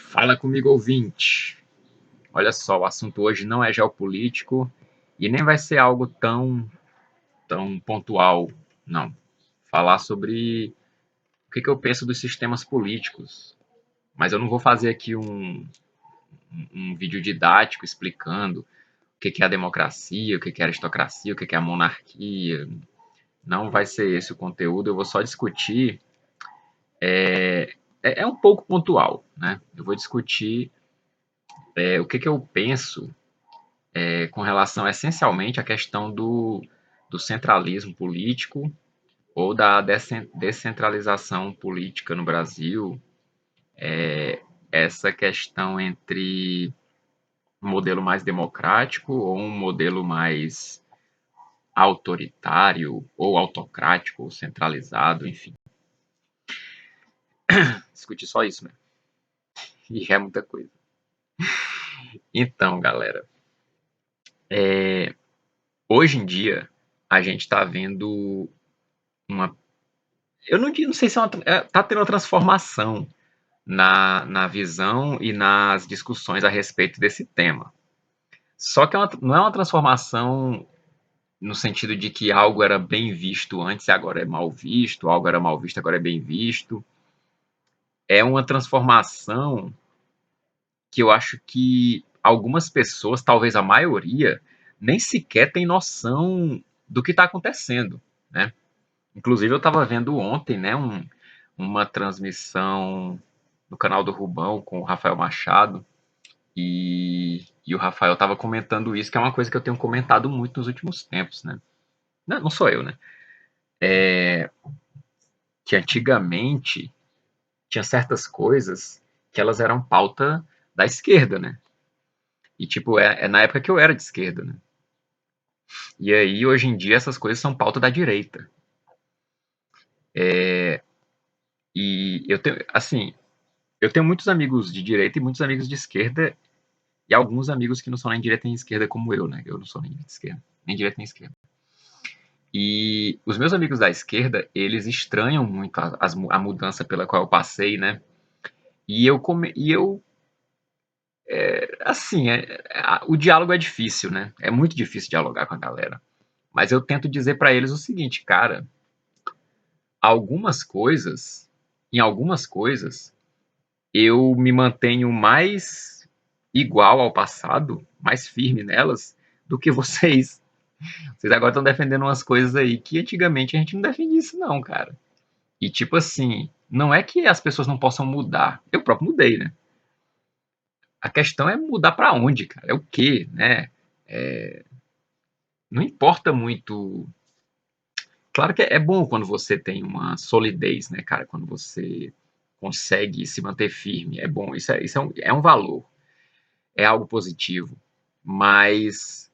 Fala comigo, ouvinte. Olha só, o assunto hoje não é geopolítico e nem vai ser algo tão pontual, não. Falar sobre o que eu penso dos sistemas políticos. Mas eu não vou fazer aqui um vídeo didático explicando o que é a democracia, o que é a aristocracia, o que é a monarquia. Não vai ser esse o conteúdo, eu vou só discutir. É um pouco pontual, né? Eu vou discutir o que eu penso com relação essencialmente à questão do centralismo político ou da descentralização política no Brasil, essa questão entre um modelo mais democrático ou um modelo mais autoritário ou autocrático ou centralizado, enfim. Discutir só isso, né? E é muita coisa. Então, galera, hoje em dia a gente está vendo uma. Eu não sei se tá tendo uma transformação na visão e nas discussões a respeito desse tema. Só que não é uma transformação no sentido de que algo era bem visto antes e agora é mal visto, algo era mal visto, agora é bem visto. É uma transformação que eu acho que algumas pessoas, talvez a maioria, nem sequer tem noção do que está acontecendo, né? Inclusive, eu estava vendo ontem, né, uma transmissão no canal do Rubão com o Rafael Machado, e o Rafael estava comentando isso, que é uma coisa que eu tenho comentado muito nos últimos tempos, né? Não sou eu, né? Que antigamente tinha certas coisas que elas eram pauta da esquerda, né? E tipo, é na época que eu era de esquerda, né? E aí, hoje em dia, essas coisas são pauta da direita. E eu tenho, assim, eu tenho muitos amigos de direita e muitos amigos de esquerda, e alguns amigos que não são nem direita nem esquerda como eu, né? Eu não sou nem de esquerda, nem direita nem esquerda. E os meus amigos da esquerda, eles estranham muito a mudança pela qual eu passei, né? Assim, o diálogo é difícil, né? É muito difícil dialogar com a galera. Mas eu tento dizer para eles o seguinte, cara, algumas coisas, em algumas coisas, eu me mantenho mais igual ao passado, mais firme nelas, do que vocês. Vocês agora estão defendendo umas coisas aí que antigamente a gente não defendia isso não, cara. E tipo assim, não é que as pessoas não possam mudar. Eu próprio mudei, né? A questão é mudar para onde, cara? É o quê, né? Não importa muito. Claro que é bom quando você tem uma solidez, né, cara? Quando você consegue se manter firme. É bom. Isso é um valor. É algo positivo. Mas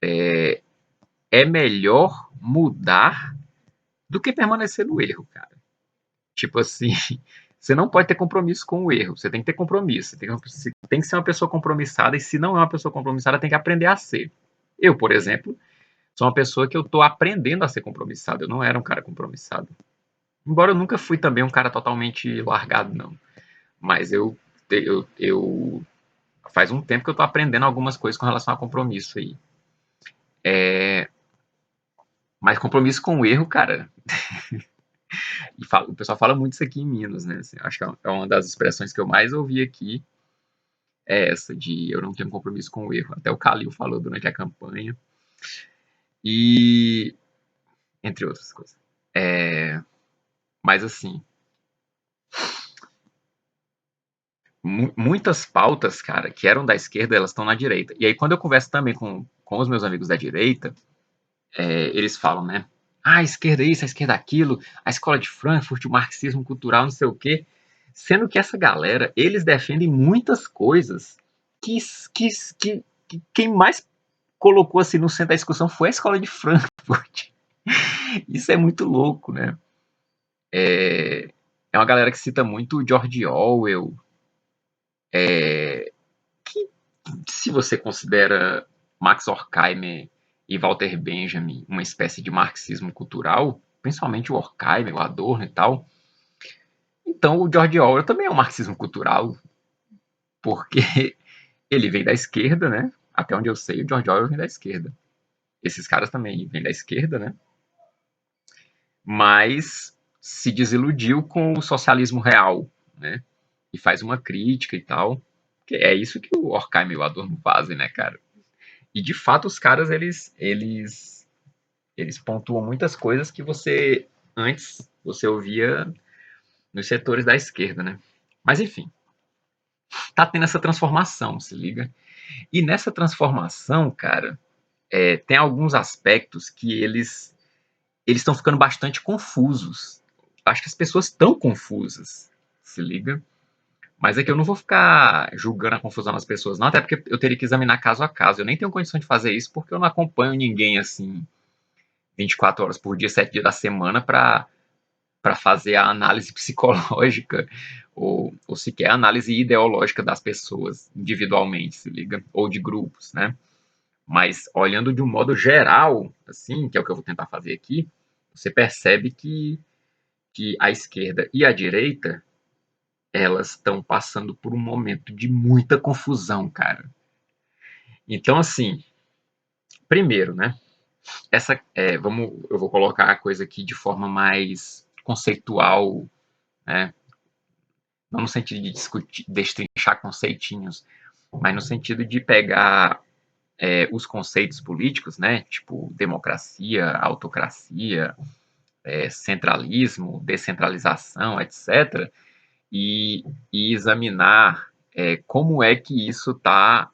é melhor mudar do que permanecer no erro, cara. Tipo assim, você não pode ter compromisso com o erro. Você tem que ter compromisso. Você tem que ser uma pessoa compromissada. E se não é uma pessoa compromissada, tem que aprender a ser. Eu, por exemplo, sou uma pessoa que eu tô aprendendo a ser compromissado. Eu não era um cara compromissado. Embora eu nunca fui também um cara totalmente largado, não. Mas eu faz um tempo que eu tô aprendendo algumas coisas com relação a compromisso aí. Mas compromisso com o erro, cara. O pessoal fala muito isso aqui em Minas, né? Assim, acho que é uma das expressões que eu mais ouvi aqui. É essa de eu não tenho compromisso com o erro. Até o Calil falou durante a campanha. E entre outras coisas. Mas assim, muitas pautas, cara, que eram da esquerda, elas estão na direita. E aí, quando eu converso também com os meus amigos da direita, eles falam, né? Ah, a esquerda isso, a esquerda aquilo, a escola de Frankfurt, o marxismo cultural, não sei o quê. Sendo que essa galera, eles defendem muitas coisas que, que, que quem mais colocou assim no centro da discussão foi a escola de Frankfurt. Isso é muito louco, né? É uma galera que cita muito o George Orwell, que se você considera Max Horkheimer e Walter Benjamin uma espécie de marxismo cultural, principalmente o Horkheimer, o Adorno e tal, então o George Orwell também é um marxismo cultural. porque ele vem da esquerda, né? Até onde eu sei, o George Orwell vem da esquerda. Esses caras também vêm da esquerda, né? Mas se desiludiu com o socialismo real, né? E faz uma crítica e tal. Que é isso que o Horkheimer e o Adorno fazem, né, cara? E de fato os caras eles pontuam muitas coisas que você ouvia nos setores da esquerda, né? Mas enfim, tá tendo essa transformação, se liga. E nessa transformação, cara, tem alguns aspectos que eles estão ficando bastante confusos. Acho que as pessoas estão confusas, se liga. Mas é que eu não vou ficar julgando a confusão das pessoas, não, até porque eu teria que examinar caso a caso. Eu nem tenho condição de fazer isso porque eu não acompanho ninguém assim 24 horas por dia, 7 dias da semana para fazer a análise psicológica ou sequer a análise ideológica das pessoas individualmente, se liga, ou de grupos, né? Mas olhando de um modo geral, assim, que é o que eu vou tentar fazer aqui, você percebe que a esquerda e a direita elas estão passando por um momento de muita confusão, cara. Então, assim, primeiro, né? Eu vou colocar a coisa aqui de forma mais conceitual, né? Não no sentido de discutir, destrinchar conceitinhos, mas no sentido de pegar os conceitos políticos, né? Tipo democracia, autocracia, centralismo, descentralização, etc. E examinar como é que isso está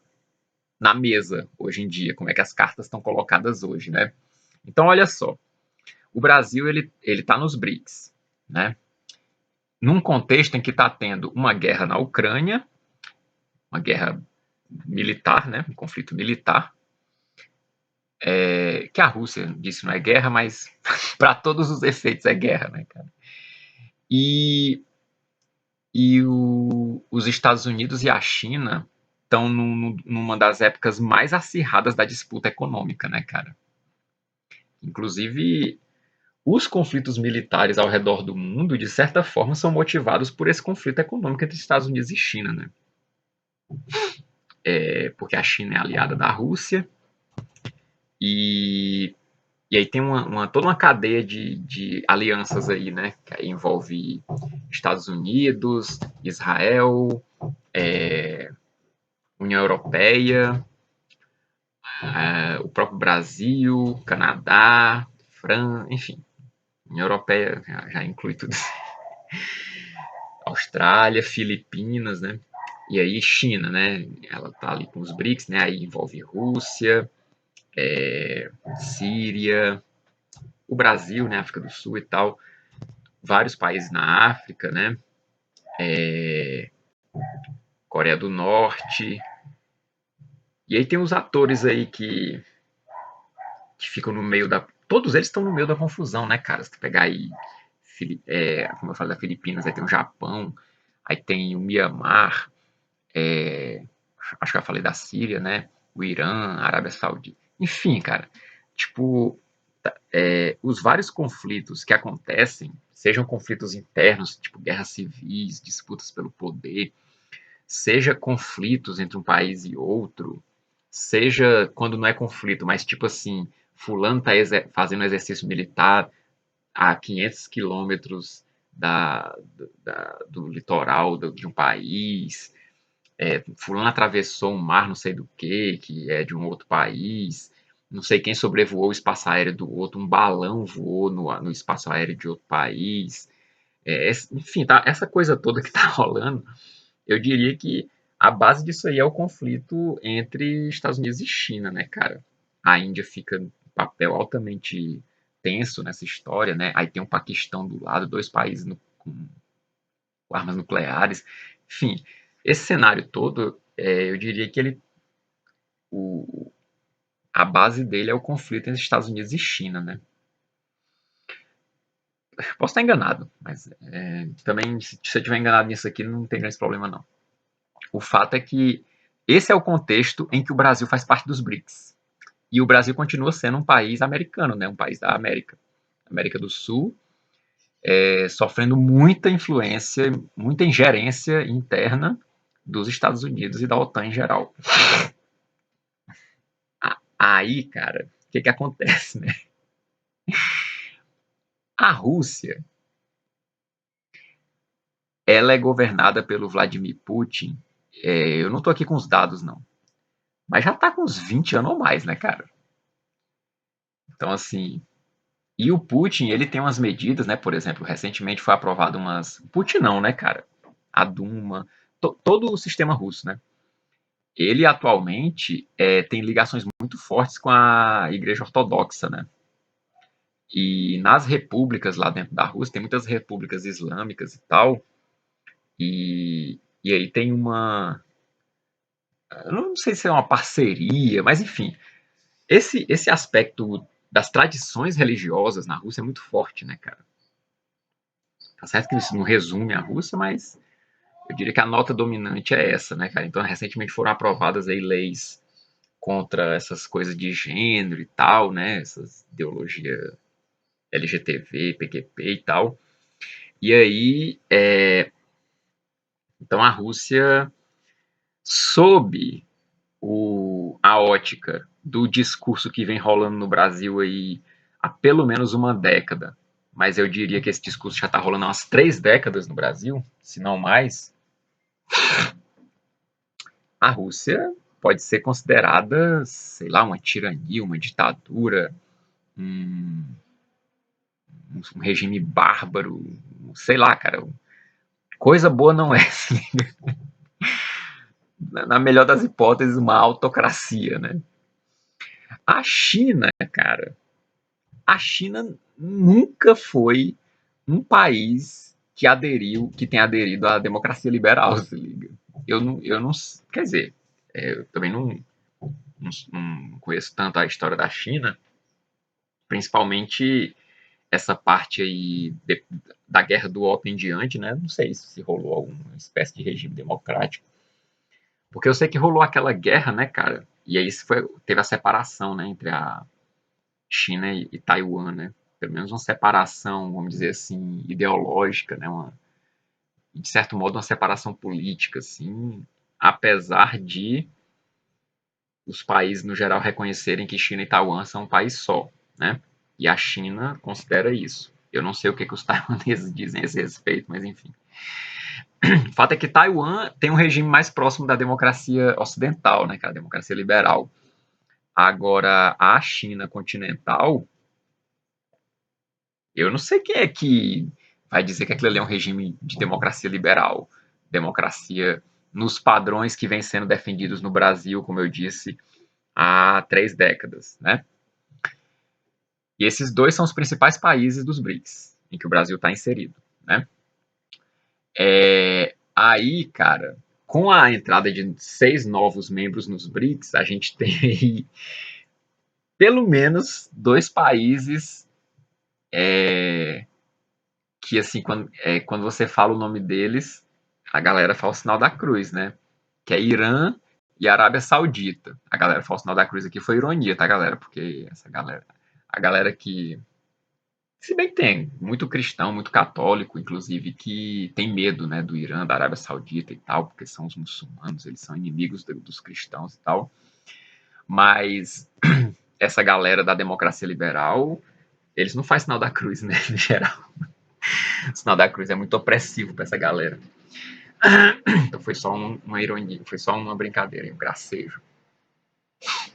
na mesa hoje em dia, como é que as cartas estão colocadas hoje, né? Então, olha só, o Brasil ele está nos BRICS, né? Num contexto em que está tendo uma guerra na Ucrânia, uma guerra militar, né? Um conflito militar, que a Rússia disse não é guerra, mas para todos os efeitos é guerra, né, cara? E, os Estados Unidos e a China estão numa das épocas mais acirradas da disputa econômica, né, cara? Inclusive, os conflitos militares ao redor do mundo, de certa forma, são motivados por esse conflito econômico entre Estados Unidos e China, né? Porque a China é aliada da Rússia e, e aí tem toda uma cadeia de alianças aí, né? Que aí envolve Estados Unidos, Israel, União Europeia, o próprio Brasil, Canadá, França, enfim. União Europeia já inclui tudo. Austrália, Filipinas, né? E aí China, né? Ela tá ali com os BRICS, né? Aí envolve Rússia, Síria, o Brasil, né? África do Sul e tal, vários países na África, né? Coreia do Norte. E aí tem os atores aí que ficam no meio da. Todos eles estão no meio da confusão, né, cara? Se tu pegar aí, como eu falei da Filipinas, aí tem o Japão, aí tem o Mianmar, acho que eu falei da Síria, né? O Irã, a Arábia Saudita. Enfim, cara, tipo, os vários conflitos que acontecem, sejam conflitos internos, tipo guerras civis, disputas pelo poder, seja conflitos entre um país e outro, seja quando não é conflito, mas tipo assim, fulano tá fazendo exercício militar a 500 quilômetros do litoral de um país, fulano atravessou um mar não sei do que é de um outro país, não sei quem sobrevoou o espaço aéreo do outro, um balão voou no espaço aéreo de outro país, enfim, tá, essa coisa toda que tá rolando, eu diria que a base disso aí é o conflito entre Estados Unidos e China, né, cara? A Índia fica um papel altamente tenso nessa história, né? Aí tem o Paquistão do lado, dois países com armas nucleares. Enfim, esse cenário todo, eu diria que o, a base dele é o conflito entre Estados Unidos e China, né? Posso estar enganado, mas também, se eu estiver enganado nisso aqui, não tem grande problema, não. O fato é que esse é o contexto em que o Brasil faz parte dos BRICS. E o Brasil continua sendo um país americano, né? Um país da América. América do Sul, sofrendo muita influência, muita ingerência interna dos Estados Unidos e da OTAN em geral. Aí, cara, o que acontece, né? A Rússia, ela é governada pelo Vladimir Putin. Eu não tô aqui com os dados, não. Mas já tá com uns 20 anos ou mais, né, cara? Então, assim. E o Putin, ele tem umas medidas, né? Por exemplo, recentemente foi aprovado umas. Putin não, né, cara? A Duma. Todo o sistema russo, né? Ele atualmente tem ligações muito fortes com a Igreja Ortodoxa, né? E nas repúblicas lá dentro da Rússia, tem muitas repúblicas islâmicas e tal. E aí tem uma. Eu não sei se é uma parceria, mas enfim. Esse aspecto das tradições religiosas na Rússia é muito forte, né, cara? Tá certo que isso não resume a Rússia, mas eu diria que a nota dominante é essa, né, cara? Então, recentemente foram aprovadas aí leis contra essas coisas de gênero e tal, né? Essas ideologia LGTB, PQP e tal. E aí, então a Rússia, sob a ótica do discurso que vem rolando no Brasil aí há pelo menos uma década, mas eu diria que esse discurso já está rolando há umas 3 décadas no Brasil, se não mais, a Rússia pode ser considerada, sei lá, uma tirania, uma ditadura, um, um regime bárbaro, sei lá, cara. Coisa boa não é, na melhor das hipóteses, uma autocracia, né? A China, cara, a China nunca foi um país que tem aderido à democracia liberal, se liga. Eu não, quer dizer, eu também não conheço tanto a história da China, principalmente essa parte aí da guerra do ópio em diante, né? Não sei se rolou alguma espécie de regime democrático, porque eu sei que rolou aquela guerra, né, cara? E aí teve a separação, né, entre a China e Taiwan, né? Pelo menos uma separação, vamos dizer assim, ideológica, né? De certo modo, uma separação política, assim, apesar de os países, no geral, reconhecerem que China e Taiwan são um país só, né? E a China considera isso. Eu não sei o que os taiwaneses dizem a esse respeito, mas enfim. O fato é que Taiwan tem um regime mais próximo da democracia ocidental, né, que é a democracia liberal. Agora, a China continental, eu não sei quem é que vai dizer que aquilo ali é um regime de democracia liberal. Democracia nos padrões que vem sendo defendidos no Brasil, como eu disse, há 3 décadas, né? E esses dois são os principais países dos BRICS, em que o Brasil está inserido, né? Aí, cara, com a entrada de 6 novos membros nos BRICS, a gente tem pelo menos 2 países que, assim, quando você fala o nome deles, a galera fala o sinal da cruz, né? Que é Irã e Arábia Saudita. A galera fala o sinal da cruz aqui foi ironia, tá, galera? Porque a galera que. Se bem que tem muito cristão, muito católico, inclusive, que tem medo, né, do Irã, da Arábia Saudita e tal, porque são os muçulmanos, eles são inimigos dos cristãos e tal. Mas essa galera da democracia liberal, eles não fazem sinal da cruz, né, em geral. O sinal da cruz é muito opressivo para essa galera. Então foi só uma ironia, foi só uma brincadeira, um gracejo.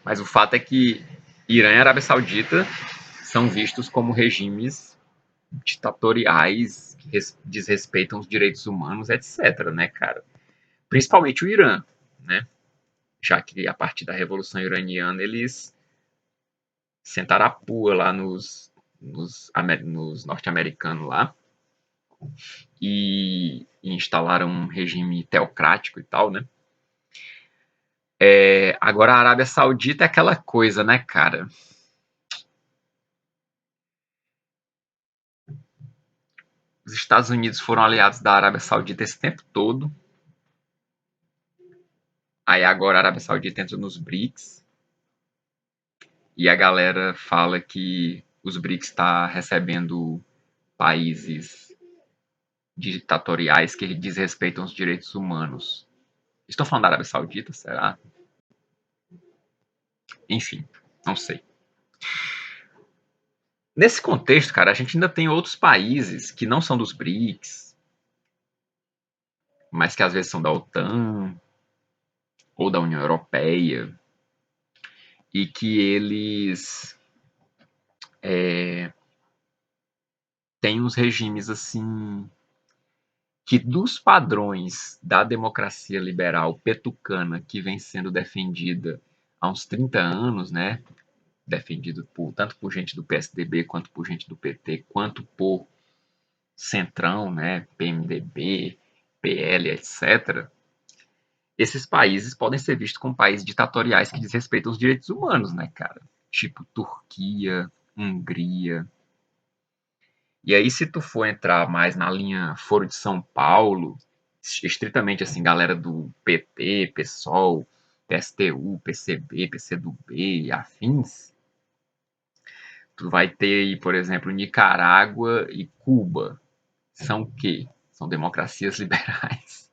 Mas o fato é que Irã e Arábia Saudita são vistos como regimes ditatoriais que desrespeitam os direitos humanos, etc, né, cara? Principalmente o Irã, né? Já que a partir da Revolução Iraniana eles sentaram a pua lá nos norte-americanos lá e instalaram um regime teocrático e tal, né? Agora a Arábia Saudita é aquela coisa, né, cara? Os Estados Unidos foram aliados da Arábia Saudita esse tempo todo. Aí agora a Arábia Saudita entra nos BRICS. E a galera fala que os BRICS está recebendo países ditatoriais que desrespeitam os direitos humanos. Estou falando da Arábia Saudita, será? Enfim, não sei. Nesse contexto, cara, a gente ainda tem outros países que não são dos BRICS, mas que às vezes são da OTAN ou da União Europeia, e que eles têm uns regimes assim que dos padrões da democracia liberal petucana que vem sendo defendida há uns 30 anos, né? Defendido tanto por gente do PSDB, quanto por gente do PT, quanto por Centrão, né? PMDB, PL, etc. Esses países podem ser vistos como países ditatoriais que desrespeitam os direitos humanos, né, cara? Tipo Turquia, Hungria. E aí, se tu for entrar mais na linha Foro de São Paulo, estritamente assim, galera do PT, PSOL, PSTU, PCB, PCdoB e afins, tu vai ter aí, por exemplo, Nicarágua e Cuba. São o quê? São democracias liberais.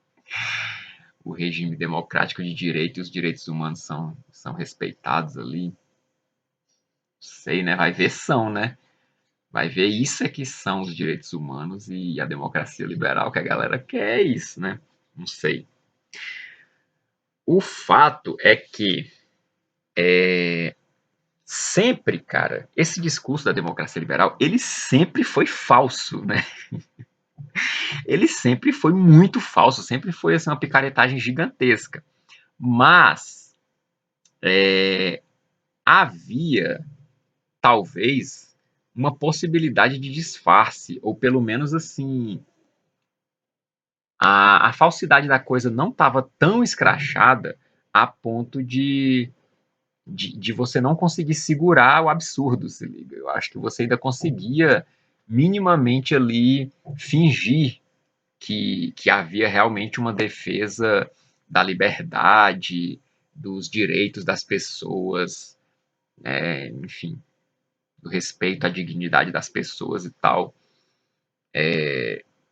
O regime democrático de direito e os direitos humanos são respeitados ali. Sei, né? Vai ver são, né? Vai ver isso é que são os direitos humanos e a democracia liberal que a galera quer isso, né? Não sei. O fato é que sempre, cara, esse discurso da democracia liberal, ele sempre foi falso, né? Ele sempre foi muito falso, sempre foi assim, uma picaretagem gigantesca. Mas havia, talvez, uma possibilidade de disfarce, ou pelo menos assim, a falsidade da coisa não estava tão escrachada a ponto de você não conseguir segurar o absurdo, se liga. Eu acho que você ainda conseguia minimamente ali fingir que havia realmente uma defesa da liberdade, dos direitos das pessoas, né, enfim, do respeito à dignidade das pessoas e tal.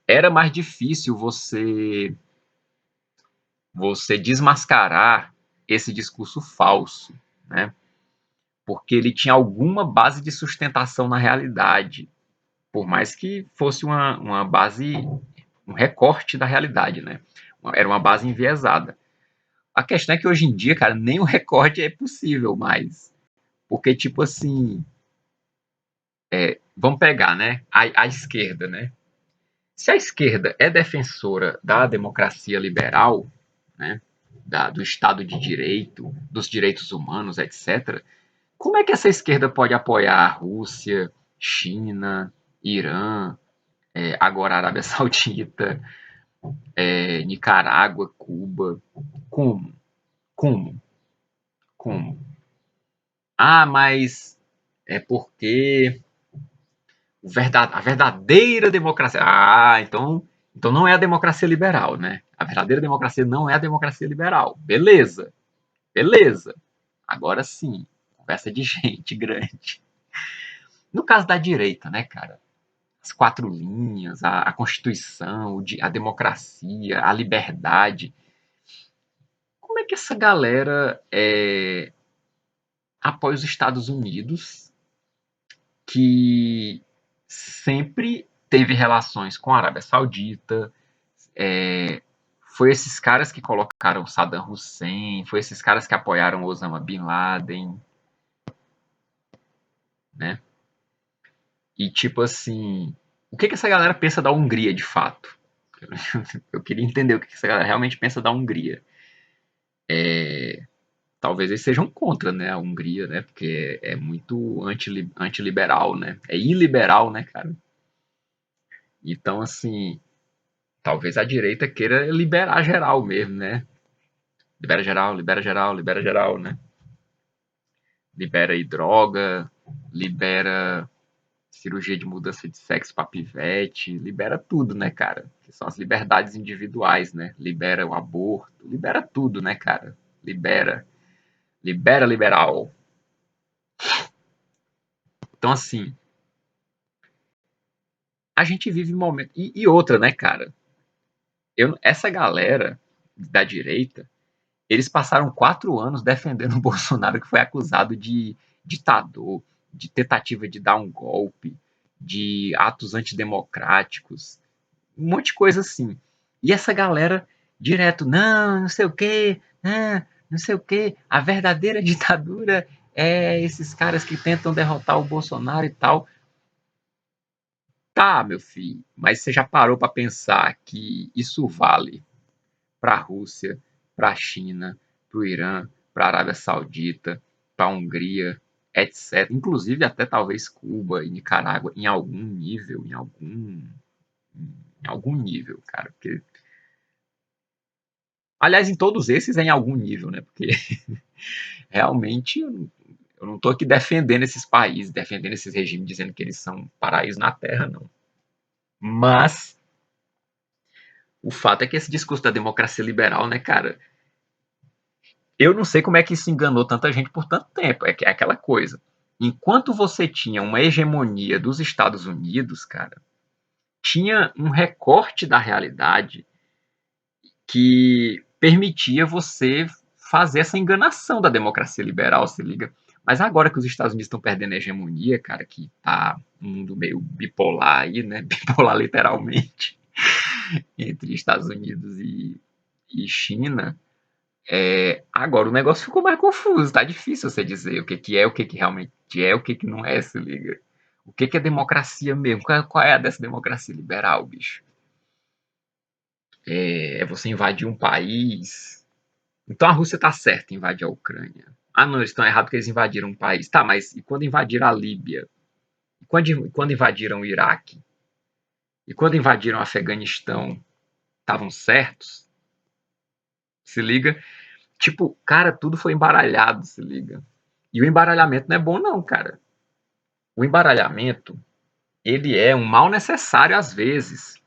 Era mais difícil você desmascarar esse discurso falso, né? Porque ele tinha alguma base de sustentação na realidade, por mais que fosse uma base, um recorte da realidade, né? Era uma base enviesada. A questão é que hoje em dia, cara, nem o recorte é possível mais. Porque, tipo assim, vamos pegar, né? A esquerda, né? Se a esquerda é defensora da democracia liberal, né? Do Estado de Direito, dos direitos humanos, etc., como é que essa esquerda pode apoiar a Rússia, China, Irã, agora a Arábia Saudita, Nicarágua, Cuba? Como? Como? Como? Ah, mas é porque a verdadeira democracia. Ah, então não é a democracia liberal, né? A verdadeira democracia não é a democracia liberal. Beleza, beleza. Agora sim, conversa de gente grande. No caso da direita, né, cara? As quatro linhas, a Constituição, a democracia, a liberdade. Como é que essa galera apoia os Estados Unidos, que sempre teve relações com a Arábia Saudita, foi esses caras que colocaram Saddam Hussein, foi esses caras que apoiaram Osama Bin Laden, né? E tipo assim, o que essa galera pensa da Hungria de fato? Eu queria entender o que essa galera realmente pensa da Hungria. Talvez eles sejam contra, né, a Hungria, né? Porque é muito antiliberal, né? É iliberal, né, cara? Então, assim, talvez a direita queira liberar geral mesmo, né? Libera geral, libera geral, libera geral, né? Libera aí droga, libera cirurgia de mudança de sexo pra pivete, libera tudo, né, cara? Que são as liberdades individuais, né? Libera o aborto, libera tudo, né, cara? Libera, libera liberal. Então, assim, a gente vive um momento. E outra, né, cara? Essa galera. da direita, eles passaram 4 anos defendendo o Bolsonaro, que foi acusado de ditador, de tentativa de dar um golpe, de atos antidemocráticos, um monte de coisa assim. E essa galera direto, não, não sei o quê, não sei o quê, a verdadeira ditadura é esses caras que tentam derrotar o Bolsonaro e tal. Tá, meu filho, mas você já parou para pensar que isso vale para a Rússia, para a China, para o Irã, para a Arábia Saudita, para a Hungria, etc. Inclusive até talvez Cuba e Nicarágua, em algum nível, cara. Porque, aliás, em todos esses é em algum nível, né? Porque realmente eu não estou aqui defendendo esses países, defendendo esses regimes, dizendo que eles são paraíso na Terra, não. Mas o fato é que esse discurso da democracia liberal, né, cara, eu não sei como é que isso enganou tanta gente por tanto tempo. É aquela coisa. Enquanto você tinha uma hegemonia dos Estados Unidos, cara, tinha um recorte da realidade que permitia você fazer essa enganação da democracia liberal, se liga. Mas agora que os Estados Unidos estão perdendo a hegemonia, cara, que tá um mundo meio bipolar aí, né? Bipolar literalmente, entre Estados Unidos e China, agora o negócio ficou mais confuso, tá difícil você dizer o que, que é, o que, que realmente é, o que, que não é, se liga. O que, que é democracia mesmo? Qual é a dessa democracia liberal, bicho? É você invadir um país. Então a Rússia tá certa em invadir a Ucrânia. Ah, não, eles estão errados porque eles invadiram um país. Tá, mas e quando invadiram a Líbia? E quando invadiram o Iraque? E quando invadiram o Afeganistão? Estavam certos? Se liga? Tipo, cara, tudo foi embaralhado, se liga. E o embaralhamento não é bom, não, cara. O embaralhamento, ele é um mal necessário às vezes,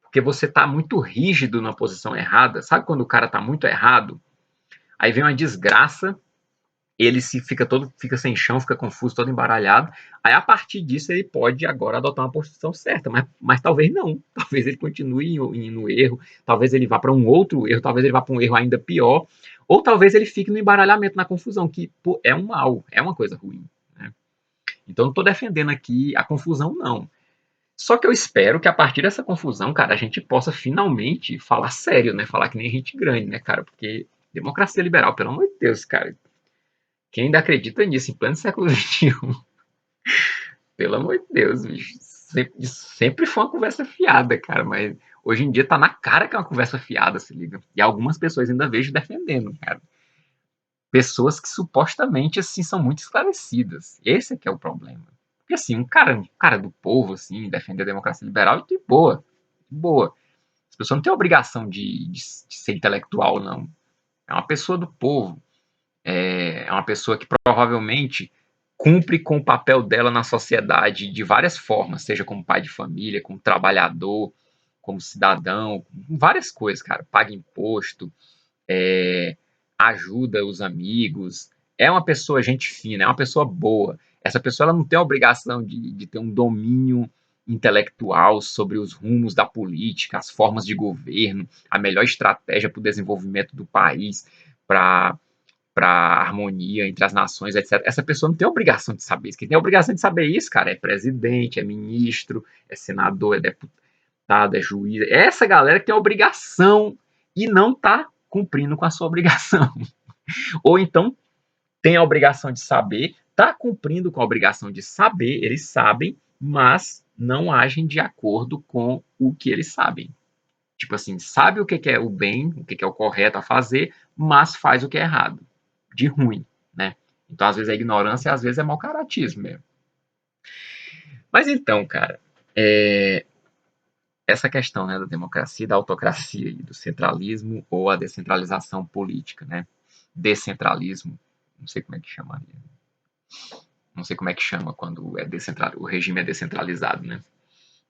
porque você está muito rígido na posição errada. Sabe quando o cara está muito errado? Aí vem uma desgraça, ele fica sem chão, fica confuso, todo embaralhado. Aí a partir disso ele pode agora adotar uma posição certa, mas talvez não. Talvez ele continue no erro, talvez ele vá para um outro erro, talvez ele vá para um erro ainda pior, ou talvez ele fique no embaralhamento, na confusão, que pô, é um mal, é uma coisa ruim. Né? Então não estou defendendo aqui a confusão, não. Só que eu espero que a partir dessa confusão, cara, a gente possa finalmente falar sério, né? Falar que nem gente grande, né, cara? Porque democracia liberal, pelo amor de Deus, cara. Quem ainda acredita nisso em pleno século XXI? Pelo amor de Deus, bicho. Sempre foi uma conversa fiada, cara, mas hoje em dia tá na cara que é uma conversa fiada, se liga. E algumas pessoas ainda vejo defendendo, cara. Pessoas que supostamente, assim, são muito esclarecidas. Esse é que é o problema. Porque, assim, um cara do povo, assim, defender a democracia liberal, de boa. De boa. As pessoas não têm obrigação de ser intelectual, não. É uma pessoa do povo. É uma pessoa que provavelmente cumpre com o papel dela na sociedade de várias formas, seja como pai de família, como trabalhador, como cidadão, várias coisas, cara. Paga imposto, é, ajuda os amigos, é uma pessoa gente fina, é uma pessoa boa. Essa pessoa ela não tem a obrigação de ter um domínio intelectual sobre os rumos da política, as formas de governo, a melhor estratégia para o desenvolvimento do país, para a harmonia entre as nações, etc. Essa pessoa não tem obrigação de saber isso. Quem tem a obrigação de saber isso, cara, é presidente, é ministro, é senador, é deputado, é juiz. É essa galera que tem a obrigação e não está cumprindo com a sua obrigação. Ou então tem a obrigação de saber, está cumprindo com a obrigação de saber, eles sabem, mas não agem de acordo com o que eles sabem. Tipo assim, sabe o que é o bem, o que é o correto a fazer, mas faz o que é errado, de ruim, né? Então, às vezes é ignorância, às vezes é mau caratismo mesmo. Mas então, cara, essa questão, né, da democracia, da autocracia e do centralismo ou a descentralização política, né? Descentralismo, não sei como é que chamaria. Não sei como é que chama quando o regime é descentralizado, né?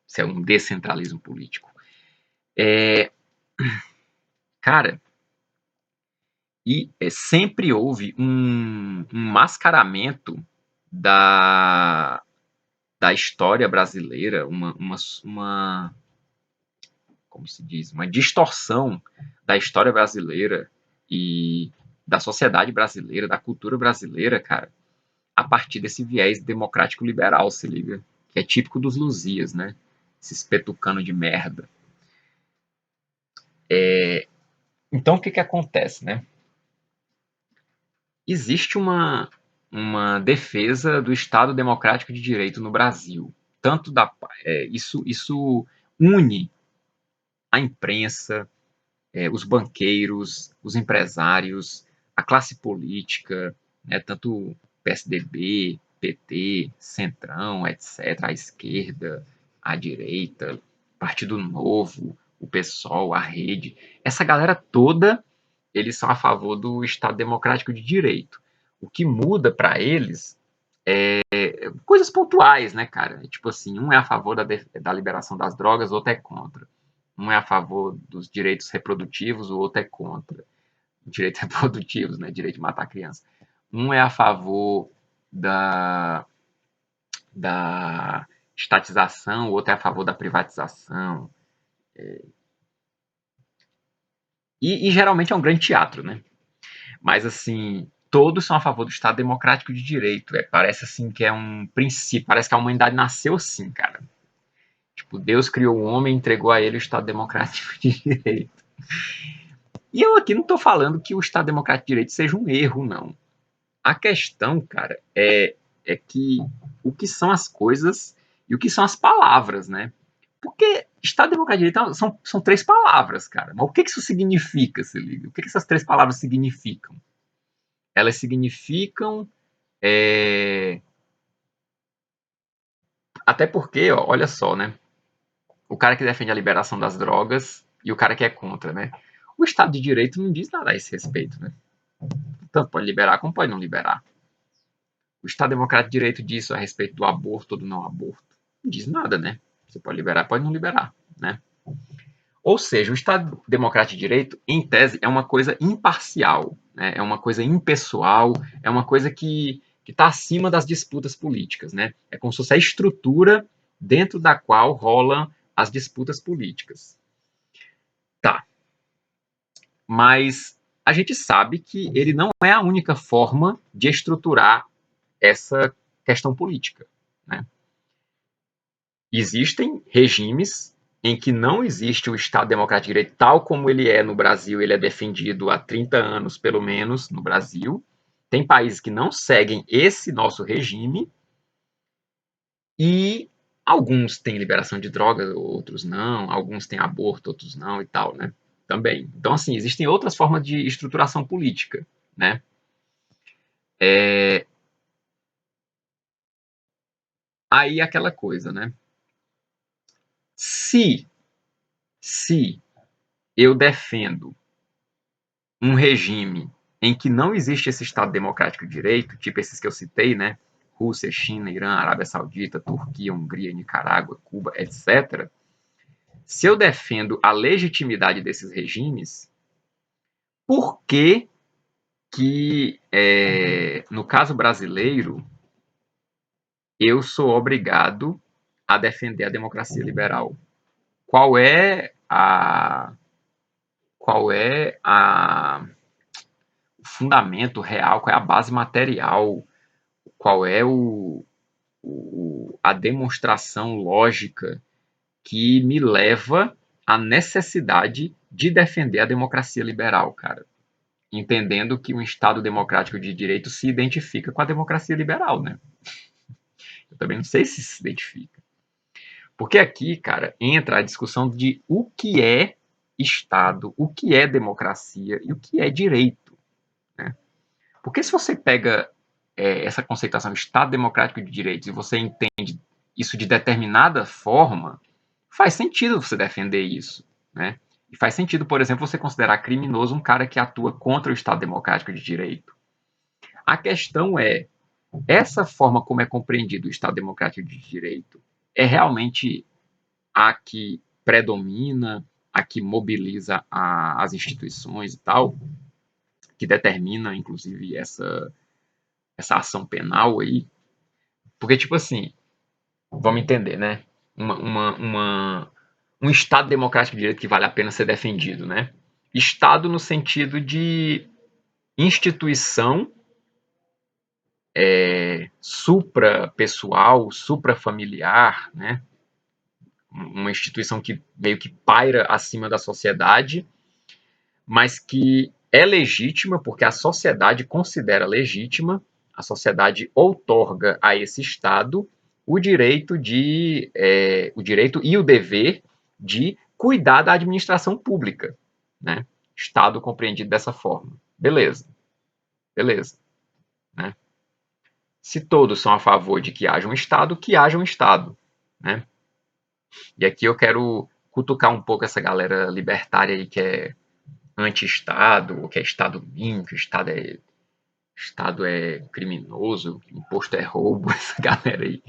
Se é um descentralismo político. Cara, e sempre houve um mascaramento da, da história brasileira, como se diz, uma distorção da história brasileira e da sociedade brasileira, da cultura brasileira, cara, a partir desse viés democrático liberal, se liga, que é típico dos Luzias, né? Esses petucano de merda. Então, o que que acontece, né? Existe uma defesa do Estado Democrático de Direito no Brasil. Tanto da, isso une a imprensa, os banqueiros, os empresários, a classe política, né, tanto PSDB, PT, Centrão, etc., a esquerda, a direita, Partido Novo, o PSOL, a Rede. Essa galera toda, eles são a favor do Estado Democrático de Direito. O que muda para eles coisas pontuais, né, cara? Tipo assim, um é a favor da liberação das drogas, o outro é contra. Um é a favor dos direitos reprodutivos, o outro é contra. Direitos reprodutivos, né? Direito de matar criança. Um é a favor da, da estatização, o outro é a favor da privatização. E geralmente é um grande teatro, né? Mas assim, todos são a favor do Estado Democrático de Direito. Parece assim que é um princípio, parece que a humanidade nasceu assim, cara. Tipo, Deus criou o homem e entregou a ele o Estado Democrático de Direito. E eu aqui não estou falando que o Estado Democrático de Direito seja um erro, não. A questão, cara, é que o que são as coisas e o que são as palavras, né? Porque Estado Democrático de Direito são três palavras, cara. Mas o que isso significa, se liga? O que essas três palavras significam? Elas significam. é, Até porque, ó, olha só, né? O cara que defende a liberação das drogas e o cara que é contra, né? O Estado de Direito não diz nada a esse respeito, né? Tanto pode liberar como pode não liberar. O Estado Democrático de Direito diz a respeito do aborto ou do não aborto. Não diz nada, né? Você pode liberar, pode não liberar, né? Ou seja, o Estado Democrático de Direito, em tese, é uma coisa imparcial, né? É uma coisa impessoal, é uma coisa que está acima das disputas políticas, né? É como se fosse a estrutura dentro da qual rolam as disputas políticas. Tá, mas a gente sabe que ele não é a única forma de estruturar essa questão política, né? Existem regimes em que não existe o Estado Democrático de Direito tal como ele é no Brasil, ele é defendido há 30 anos, pelo menos, no Brasil. Tem países que não seguem esse nosso regime e alguns têm liberação de drogas, outros não, alguns têm aborto, outros não e tal, né? Também. Então, assim, existem outras formas de estruturação política, né? Aí aquela coisa, né? Se, se eu defendo um regime em que não existe esse Estado democrático de direito, tipo esses que eu citei, né? Rússia, China, Irã, Arábia Saudita, Turquia, Hungria, Nicarágua, Cuba, etc. Se eu defendo a legitimidade desses regimes, por que no caso brasileiro, eu sou obrigado a defender a democracia liberal? Qual é a qual é o fundamento real, qual é a base material, qual é a demonstração lógica que me leva à necessidade de defender a democracia liberal, cara. Entendendo que um Estado democrático de direito se identifica com a democracia liberal, né? Eu também não sei se se identifica. Porque aqui, cara, entra a discussão de o que é Estado, o que é democracia e o que é direito, né? Porque se você pega essa conceituação de Estado democrático de direitos e você entende isso de determinada forma, faz sentido você defender isso, né? E faz sentido, por exemplo, você considerar criminoso um cara que atua contra o Estado democrático de direito. A questão é, essa forma como é compreendido o Estado democrático de direito é realmente a que predomina, a que mobiliza as instituições e tal, que determina, inclusive, essa ação penal aí? Porque, tipo assim, vamos entender, né? Um Estado democrático de direito que vale a pena ser defendido, né? Estado no sentido de instituição suprapessoal, suprafamiliar, né? Uma instituição que meio que paira acima da sociedade, mas que é legítima porque a sociedade considera legítima, a sociedade outorga a esse Estado o direito e o dever de cuidar da administração pública, né? Estado compreendido dessa forma. Beleza, beleza, né? Se todos são a favor de que haja um Estado, que haja um Estado, né? E aqui eu quero cutucar um pouco essa galera libertária aí que é anti-Estado, que é Estado mínimo, que Estado é criminoso, que imposto é roubo, essa galera aí.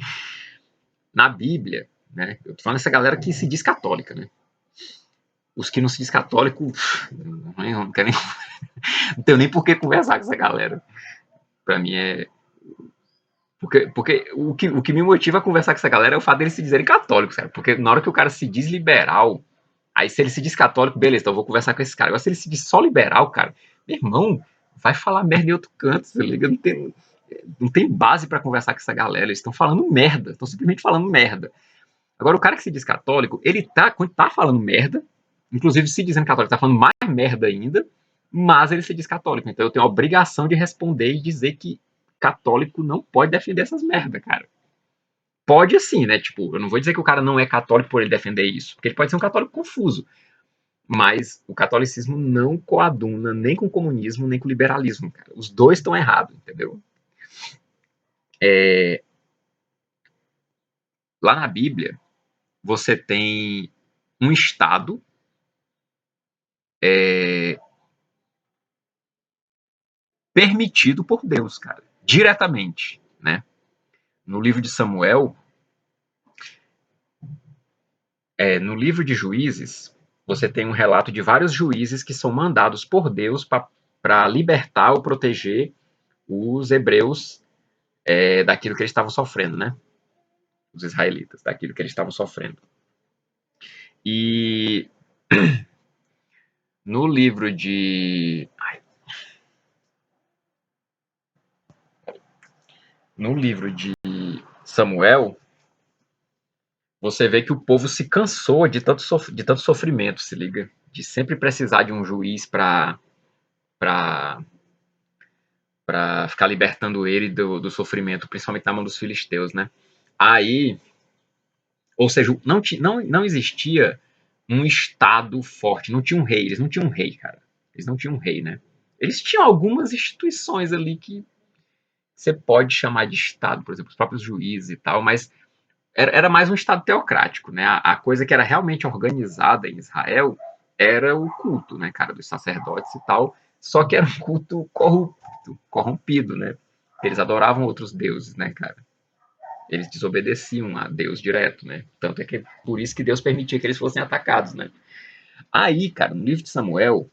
Na Bíblia, né? Eu tô falando dessa galera que se diz católica, né? Os que não se diz católico, não quero nem, não tenho nem por que conversar com essa galera. Pra mim é. Porque o que me motiva a conversar com essa galera é o fato deles se dizerem católicos, cara. Porque na hora que o cara se diz liberal, aí se ele se diz católico, beleza, então eu vou conversar com esse cara. Agora se ele se diz só liberal, cara, meu irmão, vai falar merda em outro canto, você liga? Não tem base pra conversar com essa galera. Eles estão falando merda, estão simplesmente falando merda. Agora, o cara que se diz católico, ele quando tá falando merda, inclusive se dizendo católico, tá falando mais merda ainda, mas ele se diz católico. Então eu tenho a obrigação de responder e dizer que católico não pode defender essas merda, cara. Pode assim, né? Tipo, eu não vou dizer que o cara não é católico por ele defender isso, porque ele pode ser um católico confuso. Mas o catolicismo não coaduna nem com o comunismo, nem com o liberalismo, cara. Os dois estão errados, entendeu? Lá na Bíblia, você tem um Estado permitido por Deus, cara, diretamente, né? No livro de Samuel, no livro de Juízes, você tem um relato de vários juízes que são mandados por Deus para libertar ou proteger os hebreus daquilo que eles estavam sofrendo, né? Os israelitas, daquilo que eles estavam sofrendo. E no livro de. No livro de Samuel, você vê que o povo se cansou de tanto sofrimento, se liga? De sempre precisar de um juiz para ficar libertando ele do sofrimento, principalmente na mão dos filisteus, né? Aí, ou seja, não existia um estado forte, não tinha um rei, eles não tinham um rei, cara. Eles não tinham um rei, né? Eles tinham algumas instituições ali que você pode chamar de estado, por exemplo, os próprios juízes e tal, mas era mais um estado teocrático, né? A coisa que era realmente organizada em Israel era o culto, né, cara, dos sacerdotes e tal, só que era um culto corrompido, né? Eles adoravam outros deuses, né, cara? Eles desobedeciam a Deus direto, né? Tanto é que por isso que Deus permitia que eles fossem atacados, né? Aí, cara, no livro de Samuel,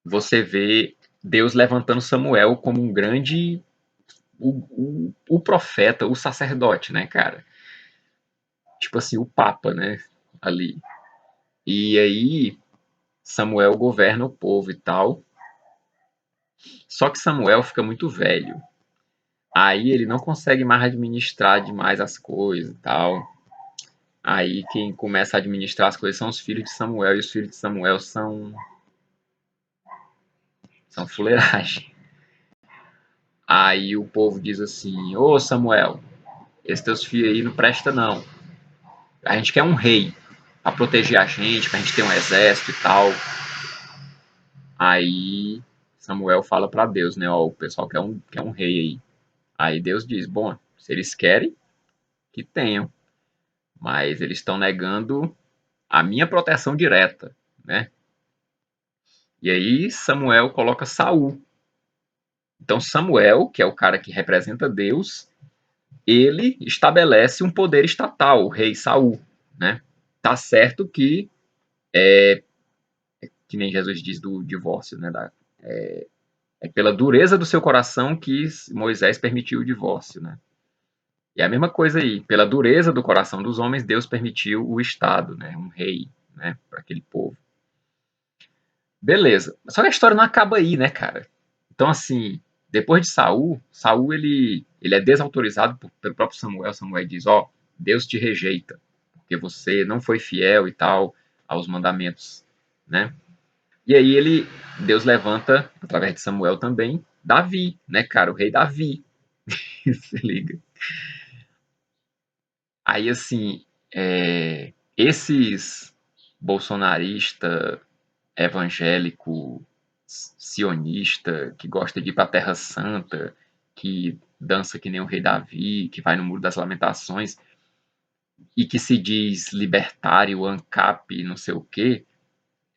você vê Deus levantando Samuel como um grande o profeta, o sacerdote, né, cara? Tipo assim, o papa, né, ali. E aí Samuel governa o povo e tal. Só que Samuel fica muito velho. Aí ele não consegue mais administrar demais as coisas e tal. Aí quem começa a administrar as coisas são os filhos de Samuel, e os filhos de Samuel são fuleiragem. Aí o povo diz assim: Ô Samuel, esses teus filhos aí não presta não. A gente quer um rei pra proteger a gente, pra gente ter um exército e tal. Aí Samuel fala pra Deus, né? Ó, o pessoal quer um rei aí. Aí Deus diz: bom, se eles querem, que tenham. Mas eles estão negando a minha proteção direta, né? E aí Samuel coloca Saul. Então Samuel, que é o cara que representa Deus, ele estabelece um poder estatal, o rei Saul, né? Tá certo que nem Jesus diz do divórcio, né? É pela dureza do seu coração que Moisés permitiu o divórcio, né? E a mesma coisa aí, pela dureza do coração dos homens, Deus permitiu o Estado, né? Um rei, né? Para aquele povo. Beleza. Só que a história não acaba aí, né, cara? Então, assim, depois de Saul ele é desautorizado pelo próprio Samuel. Samuel diz: Ó, Deus te rejeita, porque você não foi fiel e tal aos mandamentos, né? E aí Deus levanta, através de Samuel também, Davi, né, cara? O rei Davi. Se liga. Aí, assim, esses bolsonaristas evangélico, sionista, que gosta de ir para a Terra Santa, que dança que nem o rei Davi, que vai no Muro das Lamentações, e que se diz libertário, ANCAP, não sei o quê,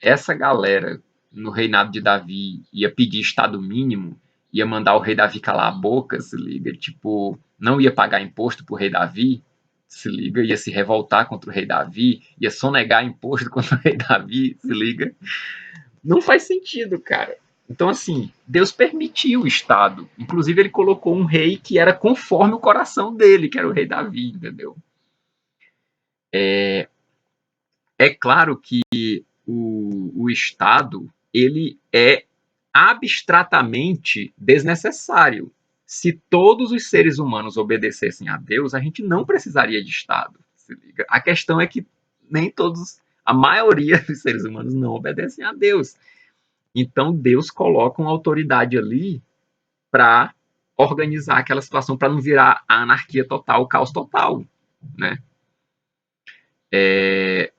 essa galera no reinado de Davi ia pedir Estado mínimo, ia mandar o rei Davi calar a boca, se liga, tipo, não ia pagar imposto pro rei Davi, se liga, ia se revoltar contra o rei Davi, ia sonegar imposto contra o rei Davi, se liga. Não faz sentido, cara. Então, assim, Deus permitiu o Estado. Inclusive, ele colocou um rei que era conforme o coração dele, que era o rei Davi, entendeu? É claro que o Estado, ele é abstratamente desnecessário. Se todos os seres humanos obedecessem a Deus, a gente não precisaria de Estado. Se liga? A questão é que nem todos, a maioria dos seres humanos não obedecem a Deus. Então Deus coloca uma autoridade ali para organizar aquela situação, para não virar a anarquia total, o caos total, né? É,